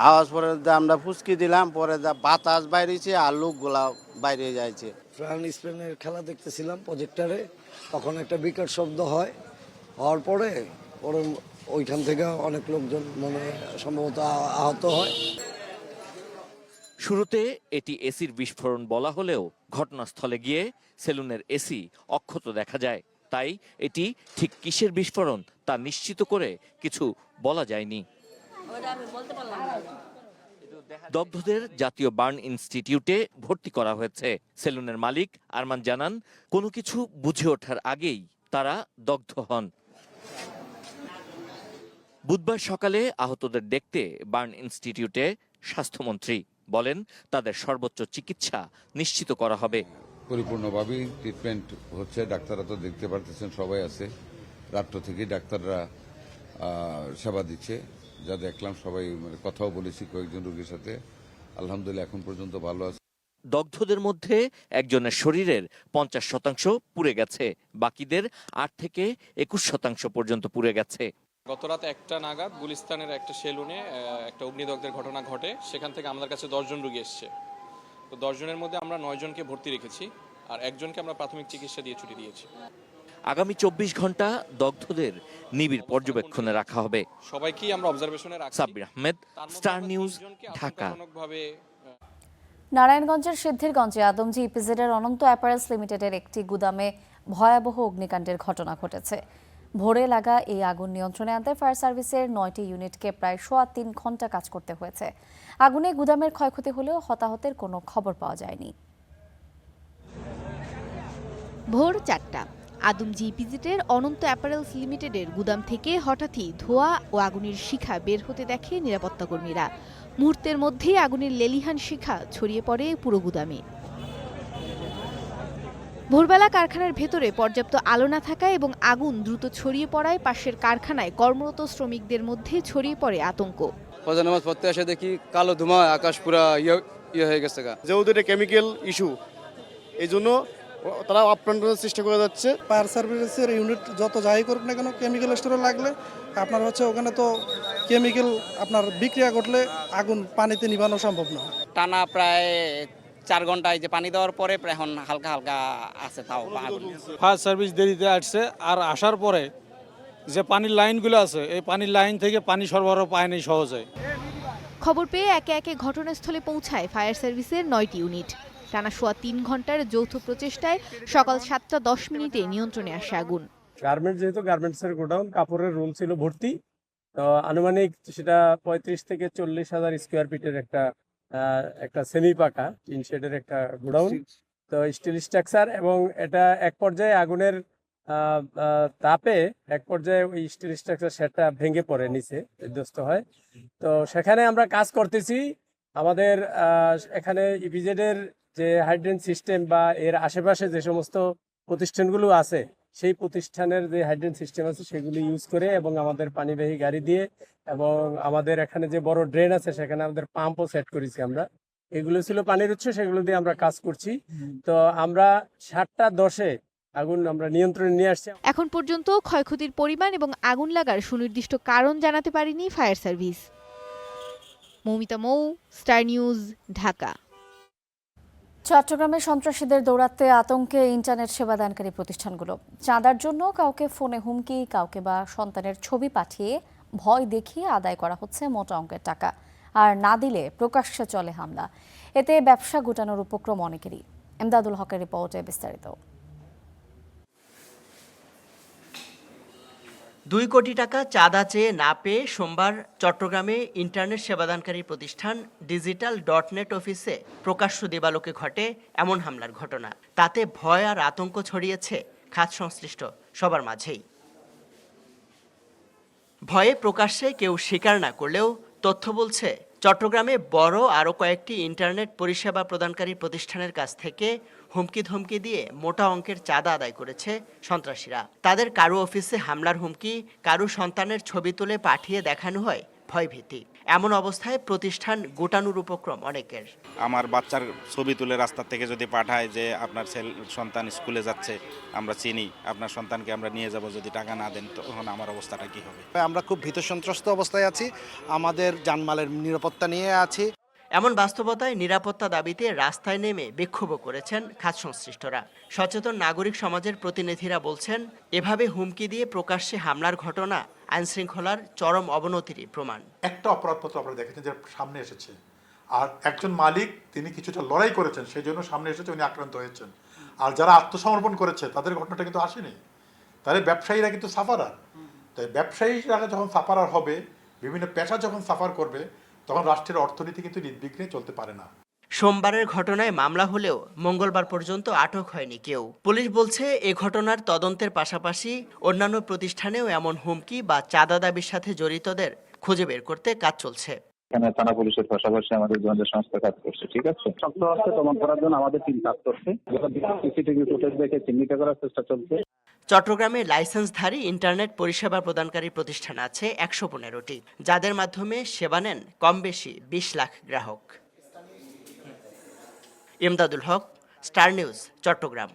আওয়াজ পরে আমরা ফুসকি দিলাম, পরে বাতাস বাইরেছে আর লোকগুলা বাইরে যাইছে। ফ্রান স্পেনের খেলা দেখতেছিলাম প্রজেক্টরে, তখন একটা বিকট শব্দ হয়, হওয়ার পরে ওইখান থেকে অনেক লোকজন সম্ভবত আহত হয়। শুরুতে এটি এসির বিস্ফোরণ বলা হলেও ঘটনাস্থলে গিয়ে সেলুনের এসি অক্ষত দেখা যায়। তাই এটি ঠিক কিসের বিস্ফোরণ তা নিশ্চিত করে কিছু বলা যায়নি। দগ্ধদের জাতীয় বার্ন ইনস্টিটিউটে ভর্তি করা হয়েছে। সেলুনের মালিক আরমান জানান, কোনো কিছু বুঝে ওঠার আগেই তারা দগ্ধ হন। বুধবার সকালে আহতদের দেখতে বার্ন ইনস্টিটিউটে স্বাস্থ্যমন্ত্রী বলেন, তাদের সর্বোচ্চ চিকিৎসা নিশ্চিত করা হবে। পরিপূর্ণভাবেই ট্রিটমেন্ট হচ্ছে, ডাক্তাররা তো দেখতে পারতেছেন সবাই আছে, রাত্র থেকেই ডাক্তাররা সেবা দিচ্ছে। যা দেখলাম সবাই কথাও বলেছি কয়েকজন রোগীর সাথে, আলহামদুলিল্লাহ এখন পর্যন্ত ভালো আছে। দগ্ধদের মধ্যে একজনের শরীরের 50% পুড়ে গেছে, বাকিদের 8 থেকে 21% পর্যন্ত পুড়ে গেছে। গত রাত 1টা নাগাদ গুলিস্তানের একটা সেলুনে একটা অগ্নিদগ্ধের ঘটনা ঘটে। সেখান থেকে আমাদের কাছে 10 জন রোগী এসছে। তো 10 জনের মধ্যে আমরা 9 জনকে ভর্তি রেখেছি, আর একজনকে আমরা প্রাথমিক চিকিৎসা দিয়ে ছুটি দিয়েছি। আগামী 24 ঘন্টা দগ্ধদের নিবিড় পর্যবেক্ষণে রাখা হবে। সবাইকেই আমরা অবজারভেশনে রাখছি। Sabbir Ahmed, star News, Dhaka. নারায়ণগঞ্জের সিদ্ধিরগঞ্জে আদমজি ইপিজেডের অনন্ত অ্যাপারেলস লিমিটেডের একটি গুদামে ভয়াবহ অগ্নিকাণ্ডের ঘটনা ঘটেছে। ভোরে লাগা এই আগুন নিয়ন্ত্রণে আনতে ফায়ার সার্ভিসের 9টি ইউনিটকে প্রায় 3.25 ঘন্টা কাজ করতে হয়েছে। আগুনে গুদামের ক্ষয়ক্ষতি হলেও হতাহতের কোনো খবর পাওয়া যায়নি। ভোর 4টা আদমজি ইপিজেডের অনন্ত অ্যাপারেলস লিমিটেডের গুদাম থেকে হঠাৎই ধোঁয়া ও আগুনের শিখা বের হতে দেখে নিরাপত্তা কর্মীরা। মুহূর্তের মধ্যেই আগুনের লেলিহান শিখা ছড়িয়ে পড়ে পুরো গুদামে। ভোরবেলা কারখানার ভেতরে পর্যাপ্ত আলো না থাকায় এবং আগুন দ্রুত ছড়িয়ে পড়ায় পাশের কারখানায় কর্মরত শ্রমিকদের মধ্যে ছড়িয়ে পড়ে আতঙ্ক। ফজর নামাজ পড়তে এসে দেখি কালো ধোঁয়া, আকাশ পুরা ইয়ে হয়ে গেছে। যেহেতু এটা কেমিক্যাল ইস্যু, এই জন্য তারা আপ্রাণ করার চেষ্টা করে যাচ্ছে। ফায়ার সার্ভিসের ইউনিট যত যাই করুক না কেন, কেমিক্যাল স্টোরে লাগলে আপনার হচ্ছে ওখানে তো কেমিক্যাল আপনার বিক্রিয়া ঘটলে আগুন পানিতে নিভানো সম্ভব না। টানা প্রায় 4 ঘন্টায় যে পানি দেওয়ার পরে এখন হালকা হালকা আছে তাও আগুন। ফায়ার সার্ভিস দেরিতে আসছে, আর আসার পরে যে পানির লাইনগুলো আছে এই পানির লাইন থেকে পানি সরবরাহ পায়নি সহজে। খবর পেয়ে একে একে ঘটনাস্থলে পৌঁছায় ফায়ার সার্ভিসের 9টি ইউনিট। টানা 3.25 ঘন্টার যৌথ প্রচেষ্টায় সকাল 7:10 নিয়ন্ত্রণে আসে আগুন। গার্মেন্টস যেহেতু গার্মেন্টসের গোডাউন, কাপড়ের রুম ছিল ভর্তি, তো আনুমানিক সেটা 35 থেকে 40 হাজার স্কোয়ার ফিটের একটা সেমি পাকা টিন শেডের একটা গোডাউন, তো স্টিল স্ট্রাকচার। এবং এটা এক পর্যায়ে আগুনের তাপে এক পর্যায়ে ওই স্টিল স্ট্রাকচার শেডটা ভেঙে পড়ে নিচে বিধ্বস্ত হয়। তো সেখানে আমরা কাজ করতেছি। আমাদের এখানে ইপিজেডের যে হাইড্রেন সিস্টেম বা এর আশেপাশে যে সমস্ত প্রতিষ্ঠানগুলো আছে সেই প্রতিষ্ঠানের যে হাইড্রেন সিস্টেম আছে সেগুলো ইউজ করে এবং আমাদের পানিবাহী গাড়ি দিয়ে, এবং আমাদের এখানে যে বড় ড্রেন আছে সেখানে আমাদের পাম্পও সেট করেছি আমরা। এগুলো ছিল পানির উৎস, সেগুলো দিয়ে আমরা কাজ করছি। তো আমরা 7:10 আগুন আমরা নিয়ন্ত্রণে নিয়ে আসছি। এখন পর্যন্ত ক্ষয়ক্ষতির পরিমাণ এবং আগুন লাগার সুনির্দিষ্ট কারণ জানাতে পারেনি ফায়ার সার্ভিস। মৌমিতা মৌ, স্টার নিউজ, ঢাকা। চট্টগ্রামে সন্ত্রাসীদের দৌরাত্মে আতঙ্কে ইন্টারনেট সেবাদানকারী প্রতিষ্ঠানগুলো। চাঁদার জন্য কাউকে ফোনে হুমকি, কাউকে বা সন্তানের ছবি পাঠিয়ে ভয় দেখিয়ে আদায় করা হচ্ছে মোটা অঙ্কের টাকা, আর না দিলে প্রকাশ্যে চলে হামলা। এতে ব্যবসা গুটানোর উপক্রম অনেকেরই। এমদাদুল হকের রিপোর্টে বিস্তারিত। 2 কোটি টাকা চাঁদা চেয়ে না পেয়ে সোমবার চট্টগ্রামে ইন্টারনেট সেবাদানকারী প্রতিষ্ঠান digital.net অফিসে প্রকাশ্য দিবালোকে ঘটে এমন হামলার ঘটনা। তাতে ভয় আর আতঙ্ক ছড়িয়েছে খাত সংশ্লিষ্ট সবার মাঝেই। ভয়ে প্রকাশ্যে কেউ স্বীকার না করলেও তথ্য বলছে চট্টগ্রামে বড় আরও কয়েকটি ইন্টারনেট পরিষেবা প্রদানকারী প্রতিষ্ঠানের কাছ থেকে হুমকি ধমকি দিয়ে মোটা অঙ্কের চাঁদা আদায় করেছে সন্ত্রাসীরা। তাদের কারো অফিসে হামলার হুমকি, কারো সন্তানের ছবি তুলে পাঠিয়ে দেখানো হয় ভয়ভীতি। এমন অবস্থায় প্রতিষ্ঠান গোটানোর উপক্রম অনেকের। আমার বাচ্চার ছবি তুলে রাস্তা থেকে যদি পাঠায় যে আপনার সন্তান স্কুলে যাচ্ছে, আমরা চিনি, আপনার সন্তানকে আমরা নিয়ে যাব, যদি টাকা না দেন তখন আমার অবস্থাটা কি হবে? আমরা খুব ভীত সন্ত্রস্ত অবস্থায় আছি, আমাদের জানমালের নিরাপত্তা নিয়ে আছি। এমন বাস্তবতায় নিরাপত্তা দাবিতে রাস্তায় নেমে বিক্ষোভ করেছেন খাত সংশ্লিষ্টরা। সচেতন নাগরিক সমাজের প্রতিনিধিরা বলছেন, এভাবে হুমকি দিয়ে প্রকাশ্যে হামলার ঘটনা আইনশৃঙ্খলার চরম অবনতিরই প্রমাণ। একটা অপরাধপত্র আপনারা দেখেছেন যে সামনে এসেছে, আর একজন মালিক তিনি কিছুটা লড়াই করেছেন, সেই জন্য সামনে এসেছে, উনি আক্রান্ত হয়েছেন। আর যারা আত্মসমর্পণ করেছে তাদের ঘটনাটা কিন্তু আসেনি। তাহলে ব্যবসায়ীরা কিন্তু সাফারার। তাই ব্যবসায়ীরা যখন সাফারার হবে, বিভিন্ন পেশা যখন সাফার করবে, তখন রাষ্ট্রের অর্থনীতি কিন্তু নির্বিঘ্নে চলতে পারে না। সোমবারের ঘটনায় মামলা হলেও মঙ্গলবার পর্যন্ত আটক হয়নি কেউ। পুলিশ বলছে এ ঘটনার তদন্তের পাশাপাশি অন্যান্য প্রতিষ্ঠানেও এমন হুমকি বা চাঁদা দাবির সাথে জড়িতদের খুঁজে বের করতে কাজ চলছে। এখানে থানা পুলিশের পাশাপাশি আমাদের গোয়েন্দা সংস্থা কাজ করছে, ঠিক আছে। শক্ত হস্তে দমন করার জন্য আমাদের টিম কাজ করছে, সিসিটিভি ফুটেজ দেখে চিহ্নিত করার চেষ্টা চলছে। চট্টগ্রামে লাইসেন্সধারী ইন্টারনেট পরিষেবা প্রদানকারী প্রতিষ্ঠান আছে 115টি, যাদের মাধ্যমে সেবা নেন কম বেশি 20 লাখ গ্রাহক। ইমদাদুল হক, স্টার নিউজ, চট্টগ্রাম।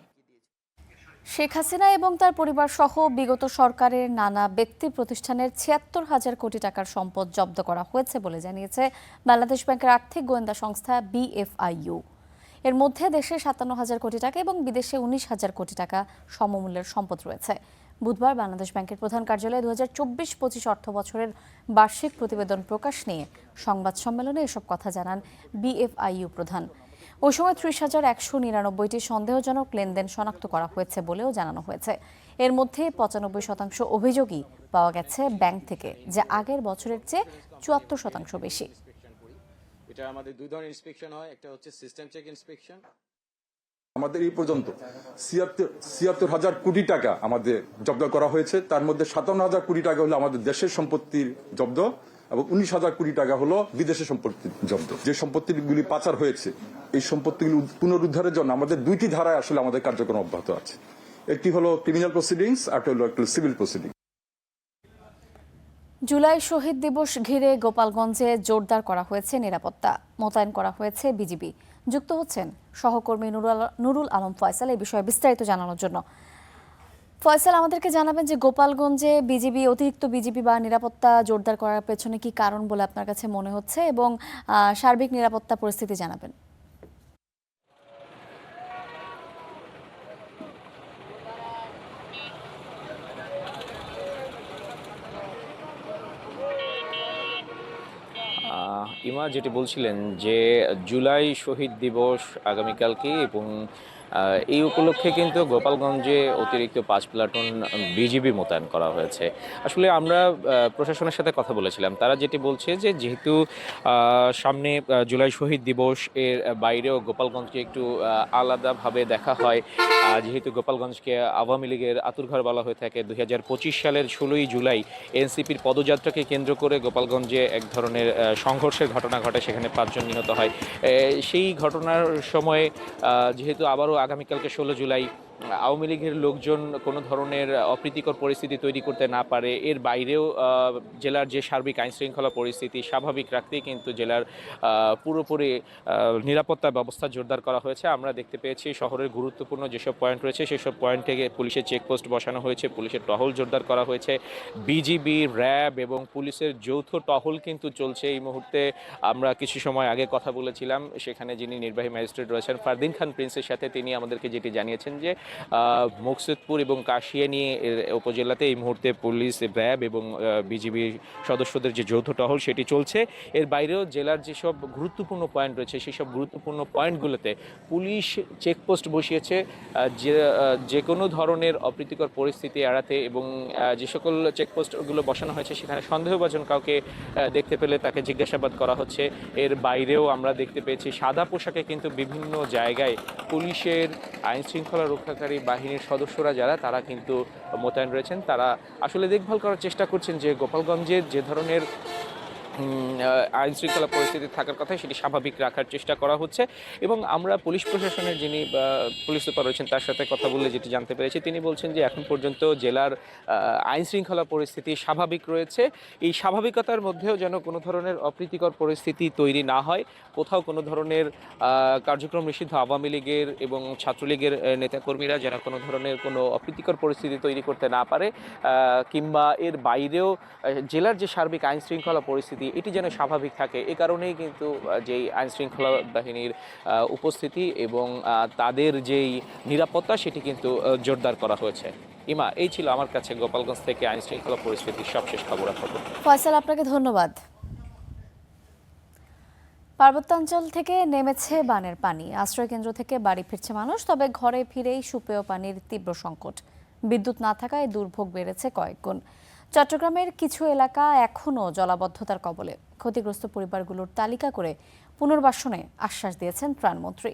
শেখ হাসিনা এবং তার পরিবার সহ বিগত সরকারের নানা ব্যক্তি প্রতিষ্ঠানের ৭৬,০০০ কোটি টাকার সম্পদ জব্দ করা হয়েছে বলে জানিয়েছে বাংলাদেশ ব্যাংকের আর্থিক গোয়েন্দা সংস্থা BFIU। এর মধ্যে দেশে ৫৭,০০০ কোটি টাকা এবং বিদেশে ১৯,০০০ কোটি টাকা সমমূল্যের সম্পদ রয়েছে। বুধবার বাংলাদেশ ব্যাংকের প্রধান কার্যালয়ে ২০২৪-২৫ অর্থ বছরের বার্ষিক প্রতিবেদন প্রকাশ নিয়ে সংবাদ সম্মেলনে এসব কথা জানান BFIU প্রধান। ওই সময় ৩০,১৯৯টি সন্দেহজনক লেনদেন শনাক্ত করা হয়েছে বলেও জানানো হয়েছে। এর মধ্যে ৯৫% অভিযোগই পাওয়া গেছে ব্যাংক থেকে, যা আগের বছরের চেয়ে ৭৪% বেশি। এটা আমাদের দুই ধরনের ইন্সপেকশন হয়, একটা হচ্ছে সিস্টেম চেক ইন্সপেকশন। আমাদের এই পর্যন্ত ৭৬,০০০ কোটি টাকা আমাদের জব্দ করা হয়েছে। তার মধ্যে ৫৭,০০০ কোটি টাকা হলো আমাদের দেশের সম্পত্তির জব্দ এবং ১৯,০০০ কোটি টাকা হলো বিদেশের সম্পত্তির জব্দ। যে সম্পত্তিগুলি পাচার হয়েছে এই সম্পত্তিগুলি পুনরুদ্ধারের জন্য আমাদের দুইটি ধারায় আসলে আমাদের কার্যক্রম অব্যাহত আছে। একটি হলো ক্রিমিনাল প্রসিডিংস, আর হলো একটি সিভিল প্রসিডিংস। জুলাই শহীদ দিবস ঘিরে গোপালগঞ্জে জোরদার করা হয়েছে নিরাপত্তা, মোতায়েন করা হয়েছে বিজিবি। যুক্ত হচ্ছেন সহকর্মী নুরুল আলম ফয়সাল এই বিষয়ে বিস্তারিত জানানোর জন্য। ফয়সাল, আমাদেরকে জানাবেন যে গোপালগঞ্জে অতিরিক্ত বিজিবি বা নিরাপত্তা জোরদার করার পেছনে কি কারণ বলে আপনার কাছে মনে হচ্ছে, এবং সার্বিক নিরাপত্তা পরিস্থিতি জানাবেন। ইমা যেটি বলছিলেন যে জুলাই শহীদ দিবস আগামীকালকে, এবং এই উপলক্ষে কিন্তু গোপালগঞ্জে অতিরিক্ত ৫ প্লাটুন বিজিবি মোতায়েন করা হয়েছে। আসলে আমরা প্রশাসনের সাথে কথা বলেছিলাম, তারা যেটি বলছে যে যেহেতু সামনে জুলাই শহীদ দিবস, এর বাইরেও গোপালগঞ্জকে একটু আলাদাভাবে দেখা হয়। যেহেতু গোপালগঞ্জকে আওয়ামী লীগের আতুরঘর বলা হয়ে থাকে, ২০২৫ সালের ১৬ই জুলাই এনসিপির পদযাত্রাকে কেন্দ্র করে গোপালগঞ্জে এক ধরনের সংঘর্ষের ঘটনা ঘটে, সেখানে ৫ জন নিহত হয়। সেই ঘটনার সময় যেহেতু আবারও আগামীকালকে ১৬ জুলাই আওয়ামী লীগের লোকজন কোনো ধরনের অপ্রীতিকর পরিস্থিতি তৈরি করতে না পারে, এর বাইরেও জেলার যে সার্বিক আইনশৃঙ্খলা পরিস্থিতি স্বাভাবিক রাখতেই কিন্তু জেলার পুরোপুরি নিরাপত্তা ব্যবস্থা জোরদার করা হয়েছে। আমরা দেখতে পেয়েছি শহরের গুরুত্বপূর্ণ যেসব পয়েন্ট রয়েছে সেসব পয়েন্ট থেকে পুলিশের চেকপোস্ট বসানো হয়েছে, পুলিশের টহল জোরদার করা হয়েছে। বিজিবি, র্যাব এবং পুলিশের যৌথ টহল কিন্তু চলছে এই মুহূর্তে। আমরা কিছু সময় আগে কথা বলেছিলাম সেখানে যিনি নির্বাহী ম্যাজিস্ট্রেট রয়েছেন ফারদিন খান প্রিন্সের সাথে, তিনি আমাদেরকে যেটি জানিয়েছেন যে মুকসুদপুর এবং কাশিয়ানী উপজেলাতে এই মুহূর্তে পুলিশ, র্যাব এবং বিজিবি সদস্যদের যে যৌথ টহল সেটি চলছে। এর বাইরেও জেলার যেসব গুরুত্বপূর্ণ পয়েন্ট রয়েছে সেই সব গুরুত্বপূর্ণ পয়েন্টগুলোতে পুলিশ চেকপোস্ট বসিয়েছে যে কোনো ধরনের অপ্রীতিকর পরিস্থিতি এড়াতে, এবং যে সকল চেকপোস্টগুলো বসানো হয়েছে সেখানে সন্দেহভাজন কাউকে দেখতে পেলে তাকে জিজ্ঞাসাবাদ করা হচ্ছে। এর বাইরেও আমরা দেখতে পেয়েছি সাদা পোশাকে কিন্তু বিভিন্ন জায়গায় পুলিশের আইনশৃঙ্খলা রক্ষাকারী বাহিনীর সদস্যরা যারা তারা কিন্তু মোতায়েন রয়েছেন। তারা আসলে দেখভাল করার চেষ্টা করছেন যে গোপালগঞ্জের যে ধরনের আইন শৃঙ্খলা পরিস্থিতি থাকার কথা সেটি স্বাভাবিক রাখার চেষ্টা করা হচ্ছে। এবং আমরা পুলিশ প্রশাসনের যিনি পুলিশ সুপার রয়েছেন তার সাথে কথা বলে যেটি জানতে পেরেছি, তিনি বলছেন যে এখন পর্যন্ত জেলার আইন শৃঙ্খলা পরিস্থিতি স্বাভাবিক রয়েছে। এই স্বাভাবিকতার মধ্যেও যেন কোনো ধরনের অপ্রীতিকর পরিস্থিতি তৈরি না হয়, কোথাও কোনো ধরনের কার্যক্রম নিষিদ্ধ আওয়ামী লীগের এবং ছাত্রলীগের নেতাকর্মীরা যেন কোনো ধরনের কোনো অপ্রীতিকর পরিস্থিতি তৈরি করতে না পারে, কিংবা এর বাইরেও জেলার যে সার্বিক আইন শৃঙ্খলা পরিস্থিতি এটি যেন স্বাভাবিক থাকে। এ কারণেই কিন্তু যেই আইনশৃঙ্খলা বাহিনীর উপস্থিতি এবং তাদের যেই নিরাপত্তা সেটি কিন্তু জোরদার করা হয়েছে। ইমা, এই ছিল আমার কাছে গোপালগঞ্জ থেকে আইনশৃঙ্খলা পরিস্থিতির সবশেষ খবর। ফয়সাল, আপনাকে ধন্যবাদ। পার্বত্যাঞ্চল থেকে নেমেছে বানের পানি, আশ্রয়কেন্দ্র থেকে বাড়ি ফিরছে মানুষ, তবে ঘরে ফিরেই সুপেয় পানির তীব্র সংকট। বিদ্যুৎ না থাকায় দুর্ভোগ বেড়েছে কয়েক গুণ। চট্টগ্রামের কিছু এলাকা এখনও জলাবদ্ধতার কবলে। ক্ষতিগ্রস্ত পরিবারগুলোর তালিকা করে পুনর্বাসনে আশ্বাস দিয়েছেন ত্রাণমন্ত্রী।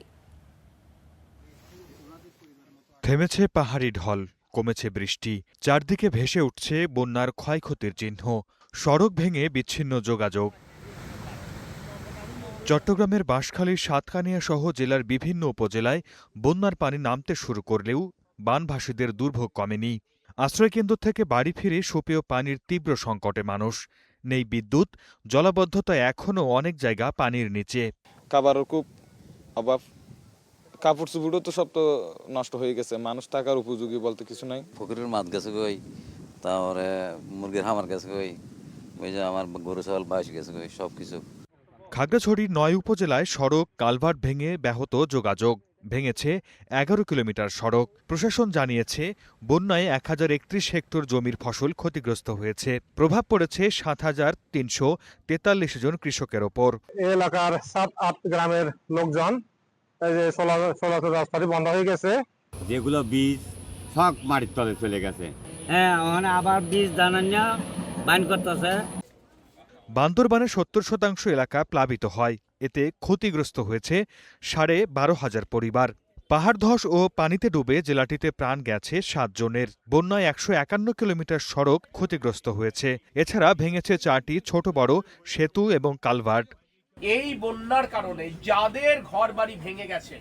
থেমেছে পাহাড়ি ঢল, কমেছে বৃষ্টি, চারদিকে ভেসে উঠছে বন্যার ক্ষয়ক্ষতির চিহ্ন, সড়ক ভেঙে বিচ্ছিন্ন যোগাযোগ। চট্টগ্রামের বাঁশখালীর সাতকানিয়া সহ জেলার বিভিন্ন উপজেলায় বন্যার পানি নামতে শুরু করলেও বানভাসীদের দুর্ভোগ কমেনি। আশ্রয়কেন্দ্র থেকে বাড়ি ফিরে সুপেয় পানির তীব্র সংকটে মানুষ। নেই বিদ্যুৎ, জলাবদ্ধতা এখনও অনেক জায়গা পানির নিচে। খাবারের খুব অভাব, কাপড় চুপড়ও তো সব তো নষ্ট হয়ে গেছে, মানুষ থাকার উপযোগী বলতে কিছু নাই। পুকুরের মাছ গেছে কই, তারপরে মুরগির হামার গেছে কই, ওই যে আমার গরু ছাগল বাইশ গেছে কই, সব কিছু। খাগড়াছড়ির ৯ উপজেলায় সড়ক কালভার্ট ভেঙে ব্যাহত যোগাযোগ। ভেঙেছে ১১ কিলোমিটার সড়ক। প্রশাসন জানিয়েছে বন্যায় ১,০৩১ হেক্টর জমির ফসল ক্ষতিগ্রস্ত হয়েছে। প্রভাব পড়েছে ৭,৩৪৩ জন কৃষকের ওপর। এলাকার ৭-৮ গ্রামের লোকজন এই যে চলাচল রাস্তাটি বন্ধ হয়ে গেছে। যেগুলো বীজ সব মাটির তলে চলে গেছে। হ্যাঁ, ওখানে আবার বীজ দানা বাইন করতেছে। বান্দরবানের ৭০% এলাকা প্লাবিত হয়। এতে ক্ষতিগ্রস্ত হয়েছে ১২,৫০০ পরিবার। পাহাড় ধস ও পানিতে ডুবে জেলাটিতে প্রাণ গেছে ৭ জনের। বন্যায় ১৫১ কিলোমিটার সড়ক ক্ষতিগ্রস্ত হয়েছে। এছাড়া ভেঙেছে ৪টি ছোট বড় সেতু এবং কালভার্ট। এই বন্যার কারণে যাদের ঘরবাড়ি ভেঙে গেছে,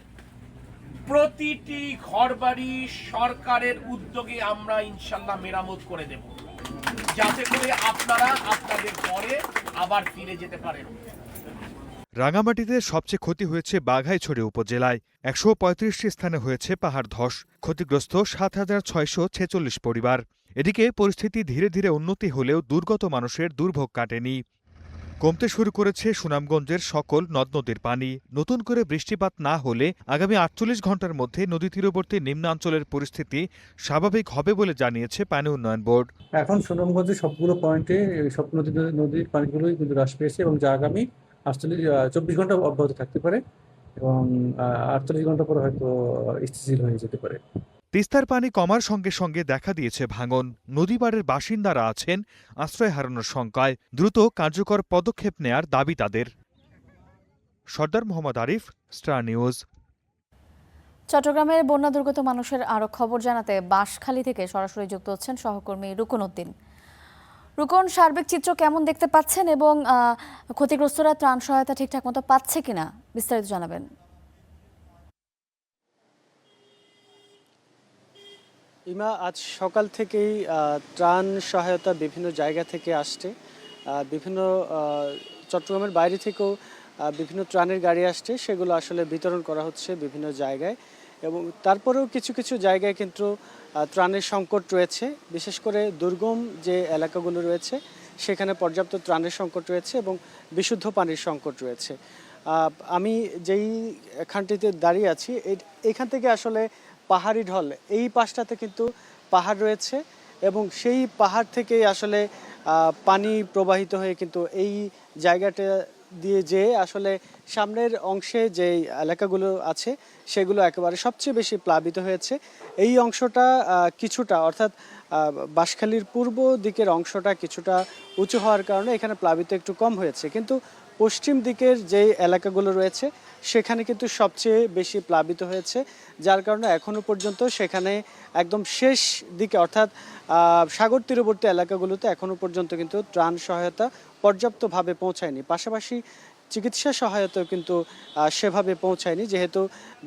প্রতিটি ঘরবাড়ি সরকারের উদ্যোগে আমরা ইনশাল্লাহ মেরামত করে দেব, যাতে করে আপনারা আপনাদের ঘরে আবার ফিরে যেতে পারেন। রাঙামাটিতে সবচেয়ে ক্ষতি হয়েছে বাঘাইছড়ি উপজেলায়। ১৩৫টি স্থানে হয়েছে পাহাড় ধস। ক্ষতিগ্রস্ত ৭,৬৪৬ পরিবার। এদিকে পরিস্থিতি ধীরে ধীরে উন্নতি হলেও দুর্গত মানুষের দুর্ভোগ কাটেনি। কমতে শুরু করেছে সুনামগঞ্জের সকল নদ নদীর পানি। নতুন করে বৃষ্টিপাত না হলে আগামী ৪৮ ঘণ্টার মধ্যে নদী তীরবর্তী নিম্নাঞ্চলের পরিস্থিতি স্বাভাবিক হবে বলে জানিয়েছে পানি উন্নয়ন বোর্ড। এখন সুনামগঞ্জের সবগুলো পয়েন্টে সব নদীর পানিগুলোই কিন্তু হ্রাস পেয়েছে এবং যা আগামী ৪৮ ঘন্টা অব্যাহত থাকতে পারে এবং ৪৮ ঘন্টা পরে হয়তো স্থিতিশীল হয়ে যেতে পারে। তিস্তার পানি কমার সঙ্গে সঙ্গে দেখা দিয়েছে ভাঙন। নদীপাড়ের বাসিন্দারা আছেন আশ্রয় হারানোর শঙ্কায়। দ্রুত কার্যকর পদক্ষেপ নেয়ার দাবি তাদের। সর্দার মোহাম্মদ আরিফ, স্টার নিউজ। চট্টগ্রামের বন্যা দুর্গত মানুষের আরও খবর জানাতে বাঁশখালী থেকে সরাসরি যুক্ত হচ্ছেন সহকর্মী রুকন উদ্দিন। রুকন, সার্বিক চিত্র কেমন দেখতে পাচ্ছেন এবং ক্ষতিগ্রস্তরা ত্রাণ সহায়তা ঠিকঠাক মতো পাচ্ছে কিনা বিস্তারিত জানাবেন। ইমা, আজ সকাল থেকেই ত্রাণ সহায়তা বিভিন্ন জায়গা থেকে আসছে। বিভিন্ন চট্টগ্রামের বাইরে থেকেও বিভিন্ন ত্রাণের গাড়ি আসছে, সেগুলো আসলে বিতরণ করা হচ্ছে বিভিন্ন জায়গায়। এবং তারপরেও কিছু কিছু জায়গায় কিন্তু ত্রাণের সংকট রয়েছে। বিশেষ করে দুর্গম যে এলাকাগুলো রয়েছে সেখানে পর্যাপ্ত ত্রাণের সংকট রয়েছে এবং বিশুদ্ধ পানির সংকট রয়েছে। আমি যেই এখানটিতে দাঁড়িয়ে আছি, এখান থেকে আসলে পাহাড়ি ঢল, এই পাশটাতে কিন্তু পাহাড় রয়েছে এবং সেই পাহাড় থেকেই আসলে পানি প্রবাহিত হয়ে কিন্তু এই জায়গাটা দিয়ে যে আসলে সামনের অংশে যে এলাকাগুলো আছে সেগুলো একেবারে সবচেয়ে বেশি প্লাবিত হয়েছে। এই অংশটা কিছুটা, অর্থাৎ বাঁশখালীর পূর্ব দিকের অংশটা কিছুটা উঁচু হওয়ার কারণে এখানে প্লাবিত একটু কম হয়েছে, কিন্তু পশ্চিম দিকের যে এলাকাগুলো রয়েছে সেখানে কিন্তু সবচেয়ে বেশি প্লাবিত হয়েছে, যার কারণে এখনো পর্যন্ত সেখানে একদম শেষ দিকে অর্থাৎ সাগর তীরবর্তী এলাকাগুলোতে এখনো পর্যন্ত কিন্তু ত্রাণ সহায়তা পর্যাপ্তভাবে পৌঁছায়নি। পাশাপাশি চিকিৎসা সহায়তাও কিন্তু সেভাবে পৌঁছায়নি, যেহেতু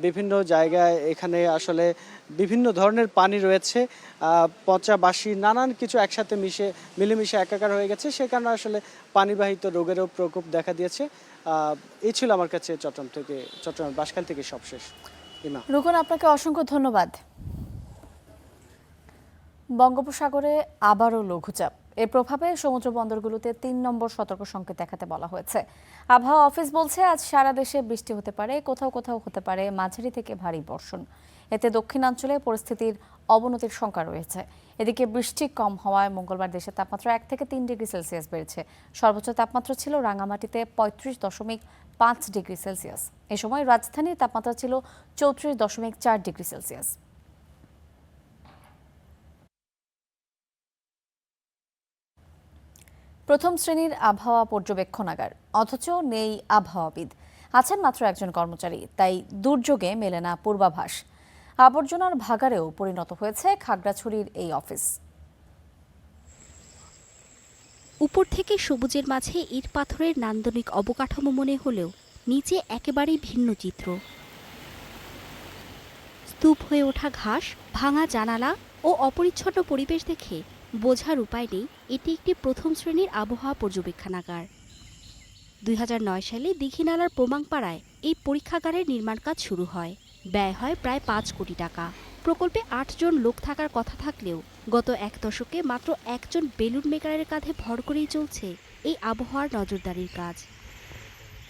বিভিন্ন জায়গায় এখানে আসলে বিভিন্ন ধরনের পানি রয়েছে, পচা বাসি নানান কিছু একসাথে মিলেমিশে একাকার হয়ে গেছে, সে কারণে আসলে পানিবাহিত রোগেরও প্রকোপ দেখা দিয়েছে। এই ছিল আমার কাছে চট্টগ্রাম বাঁশখালী থেকে সবশেষ। রুকন, আপনাকে অসংখ্য ধন্যবাদ। বঙ্গোপসাগরে আবারও লঘুচাপ। এর প্রভাবে সমুদ্র বন্দরগুলোতে ৩ নম্বর সতর্ক সংকেত দেখাতে বলা হয়েছে। আবহাওয়া অফিস বলছে আজ সারা দেশে বৃষ্টি হতে পারে, কোথাও কোথাও হতে পারে মাঝারি থেকে ভারী বর্ষণ। এতে দক্ষিণাঞ্চলে পরিস্থিতির অবনতির শঙ্কা রয়েছে। এদিকে বৃষ্টি কম হওয়ায় মঙ্গলবার দেশের তাপমাত্রা ১ থেকে ৩ ডিগ্রি সেলসিয়াস বেড়েছে। সর্বোচ্চ তাপমাত্রা ছিল রাঙামাটিতে ৩৫.৫ ডিগ্রি সেলসিয়াস। এ সময় রাজধানীর তাপমাত্রা ছিল ৩৪.৪ ডিগ্রি সেলসিয়াস। প্রথম শ্রেণীর আবহাওয়া পর্যবেক্ষণাগার, অথচ নেই আবহাওয়াবিদ। আছেন মাত্র একজন কর্মচারী, তাই দুর্যোগে মেলে না পূর্বাভাস। আবর্জনার ভাগাড়েও পরিণত হয়েছে খাগড়াছড়ির এই অফিস। উপর থেকে সবুজের মাঝে ইট পাথরের নান্দনিক অবকাঠামো মনে হলেও নিচে একেবারেই ভিন্ন চিত্র। স্তূপ হয়ে ওঠা ঘাস, ভাঙা জানালা ও অপরিচ্ছন্ন পরিবেশ দেখে বোঝার উপায় নেই এটি একটি প্রথম শ্রেণীর আবহাওয়া পর্যবেক্ষণাগার। ২০০৯ সালে দীঘিনালার প্রমাংপাড়ায় এই পরীক্ষাগারের নির্মাণ কাজ শুরু হয়। ব্যয় হয় প্রায় 5 কোটি টাকা। প্রকল্পে 8 জন লোক থাকার কথা থাকলেও গত 1 দশকে মাত্র 1 জন বেলুন মেকারের কাঁধে ভর করেই চলছে এই আবহাওয়ার নজরদারির কাজ।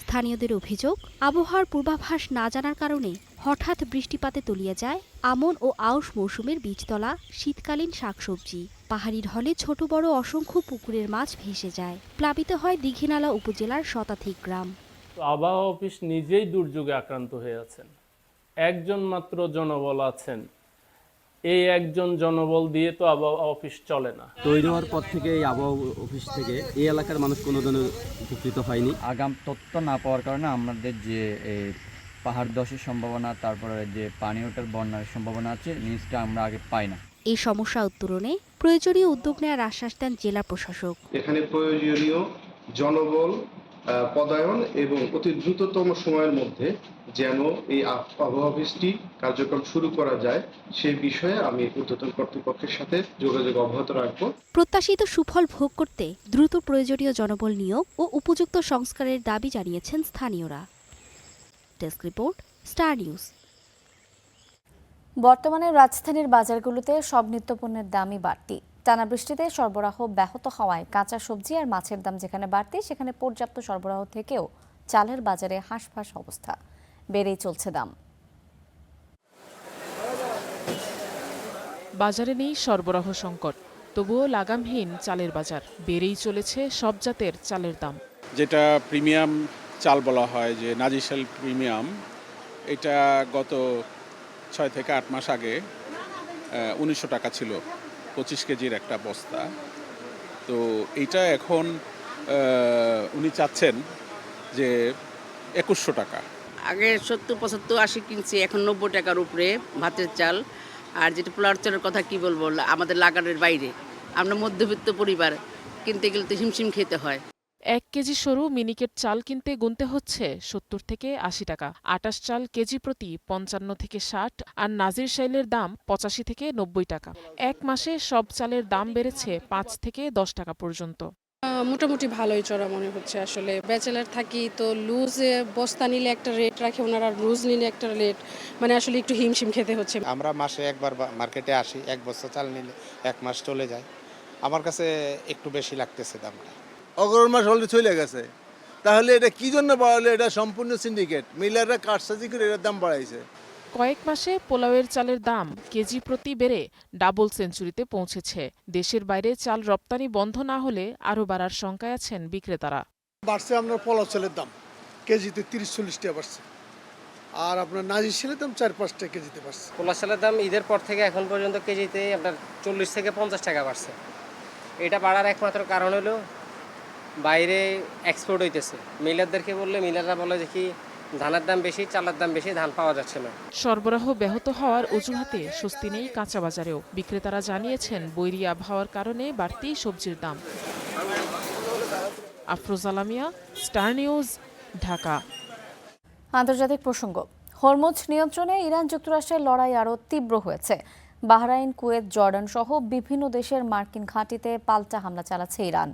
স্থানীয়দের অভিযোগ, আবহাওয়ার পূর্বাভাস না জানার কারণে হঠাৎ বৃষ্টিপাতে তলিয়ে যায় আমন ও আউশ মৌসুমের বীজতলা, শীতকালীন শাকসবজি। পাহাড়ি ঢলে ছোট বড় অসংখ্য পুকুরের মাছ ভেসে যায়। প্লাবিত হয় দীঘিনালা উপজেলার শতাধিক গ্রাম। আবহাওয়া অফিস নিজেই দুর্যোগে আক্রান্ত হয়ে আছেন। একজন মাত্র জনবল আছেন, এই একজন জনবল দিয়ে তো আবহাওয়া অফিস চলে না। তৈরি হওয়ার পর থেকে এই আবহাওয়া অফিস থেকে এই এলাকার মানুষ কোনোদিনও উপকৃত হয়নি। আগাম তথ্য না পাওয়ার কারণে আমাদের যে পাহাড় ধসের সম্ভাবনা, তারপরে যে পানি ওঠার বন্যার সম্ভাবনা আছে, নিউজটা আমরা আগে পাই না। এই সমস্যা উত্তরণে প্রয়োজনীয় উদ্যোগ নেওয়ার আশ্বাস দেন জেলা প্রশাসক। এখানে প্রয়োজনীয় জনবল পদায়ন এবং অতি দ্রুততম সময়ের মধ্যে যেন এই আবহাওয়া অফিসটি কার্যক্রম শুরু করা যায় সেই বিষয়ে আমি ঊর্ধ্বতন কর্তৃপক্ষের সাথে যোগাযোগ অব্যাহত রাখব। প্রত্যাশিত সুফল ভোগ করতে দ্রুত প্রয়োজনীয় জনবল নিয়োগ ও উপযুক্ত সংস্কারের দাবি জানিয়েছেন স্থানীয়রা। Desk report, star news. বর্তমানে রাজধানীর বাজারগুলোতে সব নিত্যপণ্যের দামই বাড়তি। টানা বৃষ্টিতে সরবরাহ ব্যাহত হওয়ায় কাঁচা সবজি আর মাছের দাম যেখানে বাড়তি, সেখানে পর্যাপ্ত সরবরাহ থেকেও চালের বাজারে হাঁসফাঁস অবস্থা, বেড়েই চলছে দাম। বাজারে নেই সরবরাহ সংকট, তবুও লাগামহীন চালের বাজার, বেড়েই চলেছে সব জাতের চালের দাম। যেটা প্রিমিয়াম চাল বলা হয়, যে নাজিশাল প্রিমিয়াম, এটা গত 6 থেকে 8 মাস আগে 1900 টাকা ছিল 25 কেজির একটা বস্তা। তো এইটা এখন উনি চাচ্ছেন যে 2100 টাকা। আগে 70, 75, 80 কিনছি, এখন 90 টাকার উপরে ভাতের চাল। আর যেটা পোলার চালের কথা কি বলবো, আমাদের লাগানোর বাইরে। আমরা মধ্যবিত্ত পরিবার, কিনতে গেলে তো হিমশিম খেতে হয়। 1 কেজি সরু মিনিকেট চাল কিনতে গুনতে হচ্ছে 70 থেকে 80 টাকা। আটাশ চাল কেজি প্রতি 55 থেকে 60, আর নাজির শাইলের দাম 85 থেকে 90 টাকা। 1 মাসে সব চালের দাম বেড়েছে 5 থেকে 10 টাকা পর্যন্ত। মোটামুটি ভালোই চড়া মনে হচ্ছে। আসলে ব্যাচেলার থাকি তো, লুজ বস্তা নিলে একটা রেট রাখে ওনারা, লুজ নিলে একটা রেট, মানে আসলে একটু হিমশিম খেতে হচ্ছে। আমরা মাসে একবার মার্কেটে আসি, 1 বস্তা চাল নিলে 1 মাস চলে যায়। আমার কাছে একটু বেশি লাগতেছে দামটা। অগ্রহণ মাস অলরেডি চলে গেছে, তাহলে এটা কি জন্য বাড়ালো? এটা সম্পূর্ণ সিন্ডিকেট, মিলাররা কারসাজি করে এর দাম বাড়াইছে। কয়েক মাসে পোলাওয়ের চালের দাম কেজি প্রতি বেড়ে ডাবল সেঞ্চুরিতে পৌঁছেছে। দেশের বাইরে চাল রপ্তানি বন্ধ না হলে আরও বাড়ার শঙ্কায় আছেন বিক্রেতারা। বাড়ছে আপনার পোলাও চালের দাম কেজিতে 30-40 টাকা বাড়ছে, আর আপনার নাজির চালের দাম 4-5 টাকা কেজিতে বাড়ছে। পোলাও চালের দাম ঈদের পর থেকে এখন পর্যন্ত কেজিতে আপনার 40 থেকে 50 টাকা বাড়ছে। এটা বাড়ার একমাত্র কারণ হলো বাইরে এক্সপোর্ট হইতেছে। মিলারদেরকে বললে মিলাররা বলে যে কি ধানের দাম বেশি, চালের দাম বেশি, ধান পাওয়া যাচ্ছে না। সরবরাহ ব্যাহত হওয়ার অজুহাতে স্বস্তি নেই কাঁচা বাজারেও। বিক্রেতারা জানিয়েছেন বৈরী আবহাওয়ার কারণে বাড়তি সবজির দাম। Afroza Alamia, Star News, Dhaka. আন্তর্জাতিক প্রসঙ্গ, হরমুজ নিয়ন্ত্রণে ইরান যুক্তরাষ্ট্রের লড়াই আরও তীব্র হয়েছে। বাহরাইন, কুয়েত, জর্ডান সহ বিভিন্ন দেশের মার্কিন ঘাঁটিতে পাল্টা হামলা চালাচ্ছে ইরান।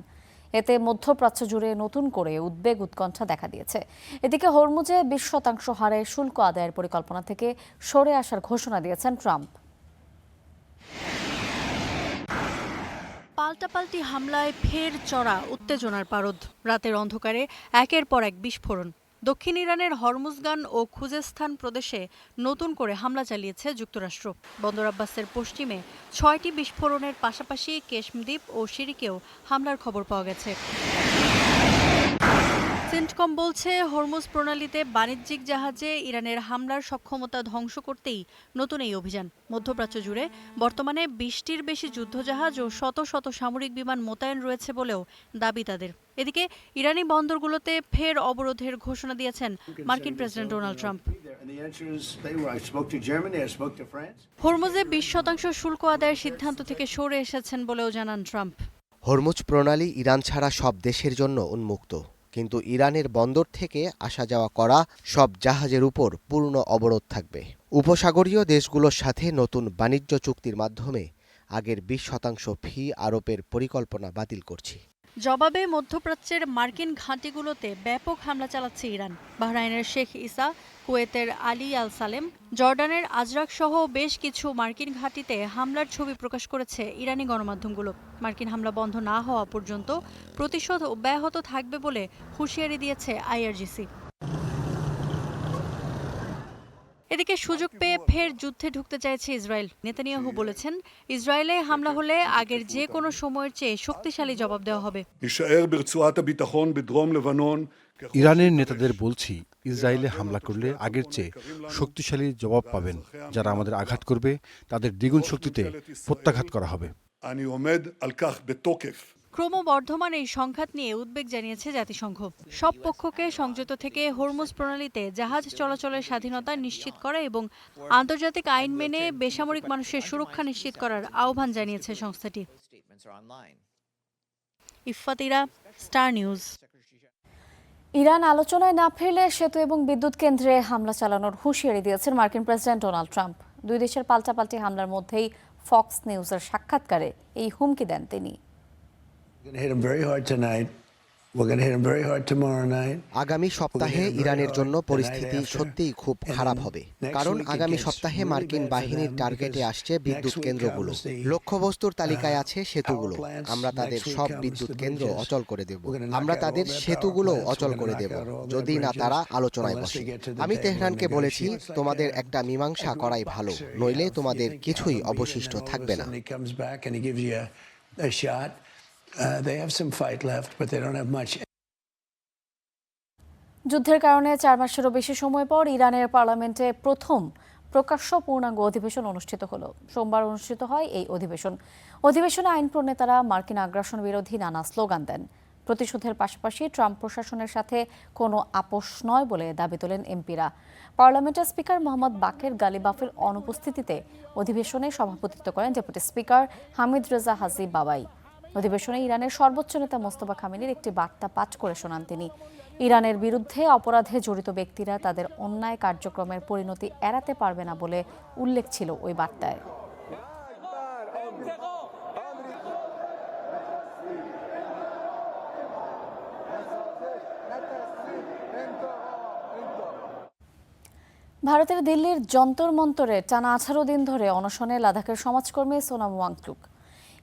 এতে মধ্যপ্রাচ্য জুড়ে নতুন করে উদ্বেগ উৎকণ্ঠা দেখা দিয়েছে। এদিকে হরমুজে 20% হারে শুল্ক আদায়ের পরিকল্পনা থেকে সরে আসার ঘোষণা দিয়েছেন ট্রাম্প। পাল্টাপাল্টি হামলায় ফের চড়া উত্তেজনার পারদ। রাতের অন্ধকারে একের পর এক বিস্ফোরণ। দক্ষিণ ইরানের হরমুজগান ও খুজেস্তান প্রদেশে নতুন করে হামলা চালিয়েছে যুক্তরাষ্ট্র। বন্দর আব্বাসের পশ্চিমে 6টি বিস্ফোরণের পাশাপাশি কেশমদ্বীপ ও সিরিকেও হামলার খবর পাওয়া গেছে। সেন্টকম বলছে, হরমুজ প্রণালীতে বাণিজ্যিক জাহাজে ইরানের হামলার সক্ষমতা ধ্বংস করতেই নতুন এই অভিযান। মধ্যপ্রাচ্য জুড়ে বর্তমানে 20টির বেশি যুদ্ধজাহাজ ও শত শত সামরিক বিমান মোতায়েন রয়েছে বলেও দাবি তাদের। এদিকে ইরানি বন্দরগুলোতে ফের অবরোধের ঘোষণা দিয়েছেন মার্কিন প্রেসিডেন্ট ডোনাল্ড ট্রাম্প। হরমুজে 20% শুল্ক আদায়ের সিদ্ধান্ত থেকে সরে এসেছেন বলেও জানান ট্রাম্প। হরমুজ প্রণালী ইরান ছাড়া সব দেশের জন্য উন্মুক্ত, কিন্তু ইরানের বন্দর থেকে আসা যাওয়া করা সব জাহাজের উপর পূর্ণ অবরোধ থাকবে। উপসাগরীয় দেশগুলোর সাথে নতুন বাণিজ্য চুক্তির মাধ্যমে আগের 20% ফি আরোপের পরিকল্পনা বাতিল করছি। জবাবে মধ্যপ্রাচ্যের মার্কিন ঘাঁটিগুলোতে ব্যাপক হামলা চালাচ্ছে ইরান। বাহরাইনের শেখ ইসা, কুয়েতের আলী আল সালেম, জর্ডানের আজরাক সহ বেশ কিছু মার্কিন ঘাঁটিতে হামলার ছবি প্রকাশ করেছে ইরানি গণমাধ্যমগুলো। মার্কিন হামলা বন্ধ না হওয়া পর্যন্ত প্রতিশোধ অব্যাহত থাকবে বলে হুঁশিয়ারি দিয়েছে আইআরজিসি। এদিকে সুযোগ পেয়ে ফের যুদ্ধে ঢুকতে চাইছে ইসরায়েল। নেতানিয়াহু বলেছেন, ইসরায়েলে হামলা হলে আগের যে কোনো সময়ের চেয়ে শক্তিশালী জবাব দেওয়া হবে। ইরানের নেতাদের বলছি, ইসরায়েলে হামলা করলে আগের চেয়ে শক্তিশালী জবাব পাবেন। যারা আমাদের আঘাত করবে তাদের দ্বিগুণ শক্তিতে প্রত্যাঘাত করা হবে। ক্রমবর্ধমান এই সংঘাত নিয়ে উদ্বেগ জানিয়েছে জাতিসংঘ। সব পক্ষকে সংযত থেকে হরমুজ প্রণালীতে জাহাজ চলাচলের স্বাধীনতা নিশ্চিত করা এবং আন্তর্জাতিক আইন মেনে বেসামরিক মানুষের সুরক্ষা নিশ্চিত করার আহ্বান জানিয়েছে সংস্থাটি। ইফফাতিরা, স্টার নিউজ। ইরান আলোচনায় না ফিরলে সেতু এবং বিদ্যুৎ কেন্দ্রে হামলা চালানোর হুঁশিয়ারি দিয়েছেন মার্কিন প্রেসিডেন্ট ডোনাল্ড ট্রাম্প। দুই দেশের পাল্টাপাল্টি হামলার মধ্যেই ফক্স নিউজের সাক্ষাৎকারে এই হুমকি দেন তিনি। আগামী সপ্তাহে ইরানের জন্য পরিস্থিতি সত্যিই খুব খারাপ হবে, কারণ আগামী সপ্তাহে মার্কিন বাহিনীর টার্গেটে আসছে বিদ্যুৎ কেন্দ্রগুলো। লক্ষ্যবস্তুর তালিকায় আছে সেতুগুলো। আমরা তাদের সব বিদ্যুৎ কেন্দ্র অচল করে দেব। আমরা তাদের সেতুগুলো অচল করে দেব যদি না তারা আলোচনায় বসে। আমি তেহরানকে বলেছি, তোমাদের একটা মীমাংসা করাই ভালো, নইলে তোমাদের কিছুই অবশিষ্ট থাকবে না। যুদ্ধের কারণে 4 মাসেরও বেশি সময় পর ইরানের পার্লামেন্টে প্রথম প্রকাশ্য পূর্ণাঙ্গ অধিবেশন অনুষ্ঠিত হলো। সোমবার অনুষ্ঠিত হয় এই অধিবেশনে আইন প্রণেতারা মার্কিন আগ্রাসন বিরোধী নানা স্লোগান দেন। প্রতিশোধের পাশাপাশি ট্রাম্প প্রশাসনের সাথে কোনো আপোষ নয় বলে দাবি তোলেন এমপিরা। পার্লামেন্টের স্পিকার মোহাম্মদ বাকের গালিবাফের অনুপস্থিতিতে অধিবেশনে সভাপতিত্ব করেন ডেপুটি স্পিকার হামিদ রেজা হাজি বাবাই। অধিবেশনে ইরানের সর্বোচ্চ নেতা মোস্তফা খামেনির একটি বার্তা পাঠ করে শোনান তিনি। ইরানের বিরুদ্ধে অপরাধে জড়িত ব্যক্তিরা তাদের অন্যায় কার্যক্রমের পরিণতি এড়াতে পারবে না বলে উল্লেখ ছিল ওই বার্তায়। ভারতের দিল্লির যন্তর মন্তরে টানা 18 দিন ধরে অনশনে লাদাখের সমাজকর্মী সোনাম ওয়াংচুক।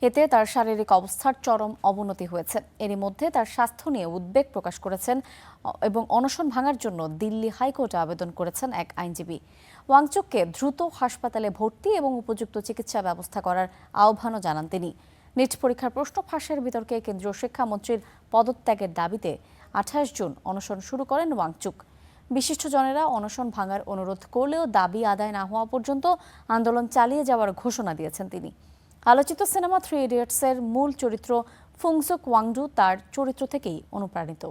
এতে তার শারীরিক অবস্থার চরম অবনতি হয়েছে। এরই মধ্যে তার স্বাস্থ্য নিয়ে উদ্বেগ প্রকাশ করেছেন এবং অনশন ভাঙার জন্য দিল্লি হাইকোর্টে আবেদন করেছেন এক আইনজীবী। ওয়াংচুককে দ্রুত হাসপাতালে ভর্তি এবং উপযুক্ত চিকিৎসা ব্যবস্থা করার আহ্বানও জানান তিনি। নিট পরীক্ষার প্রশ্ন ফাঁসের বিতর্কে কেন্দ্রীয় শিক্ষামন্ত্রীর পদত্যাগের দাবিতে 28 জুন অনশন শুরু করেন ওয়াংচুক। বিশিষ্টজনেরা অনশন ভাঙার অনুরোধ করলেও দাবি আদায় না হওয়া পর্যন্ত আন্দোলন চালিয়ে যাওয়ার ঘোষণা দিয়েছেন তিনি। আলোচিত সিনেমা 3 ইডিয়টসের মূল চরিত্র ফুংসুক ওয়াংডু তার চরিত্র থেকেই অনুপ্রাণিত।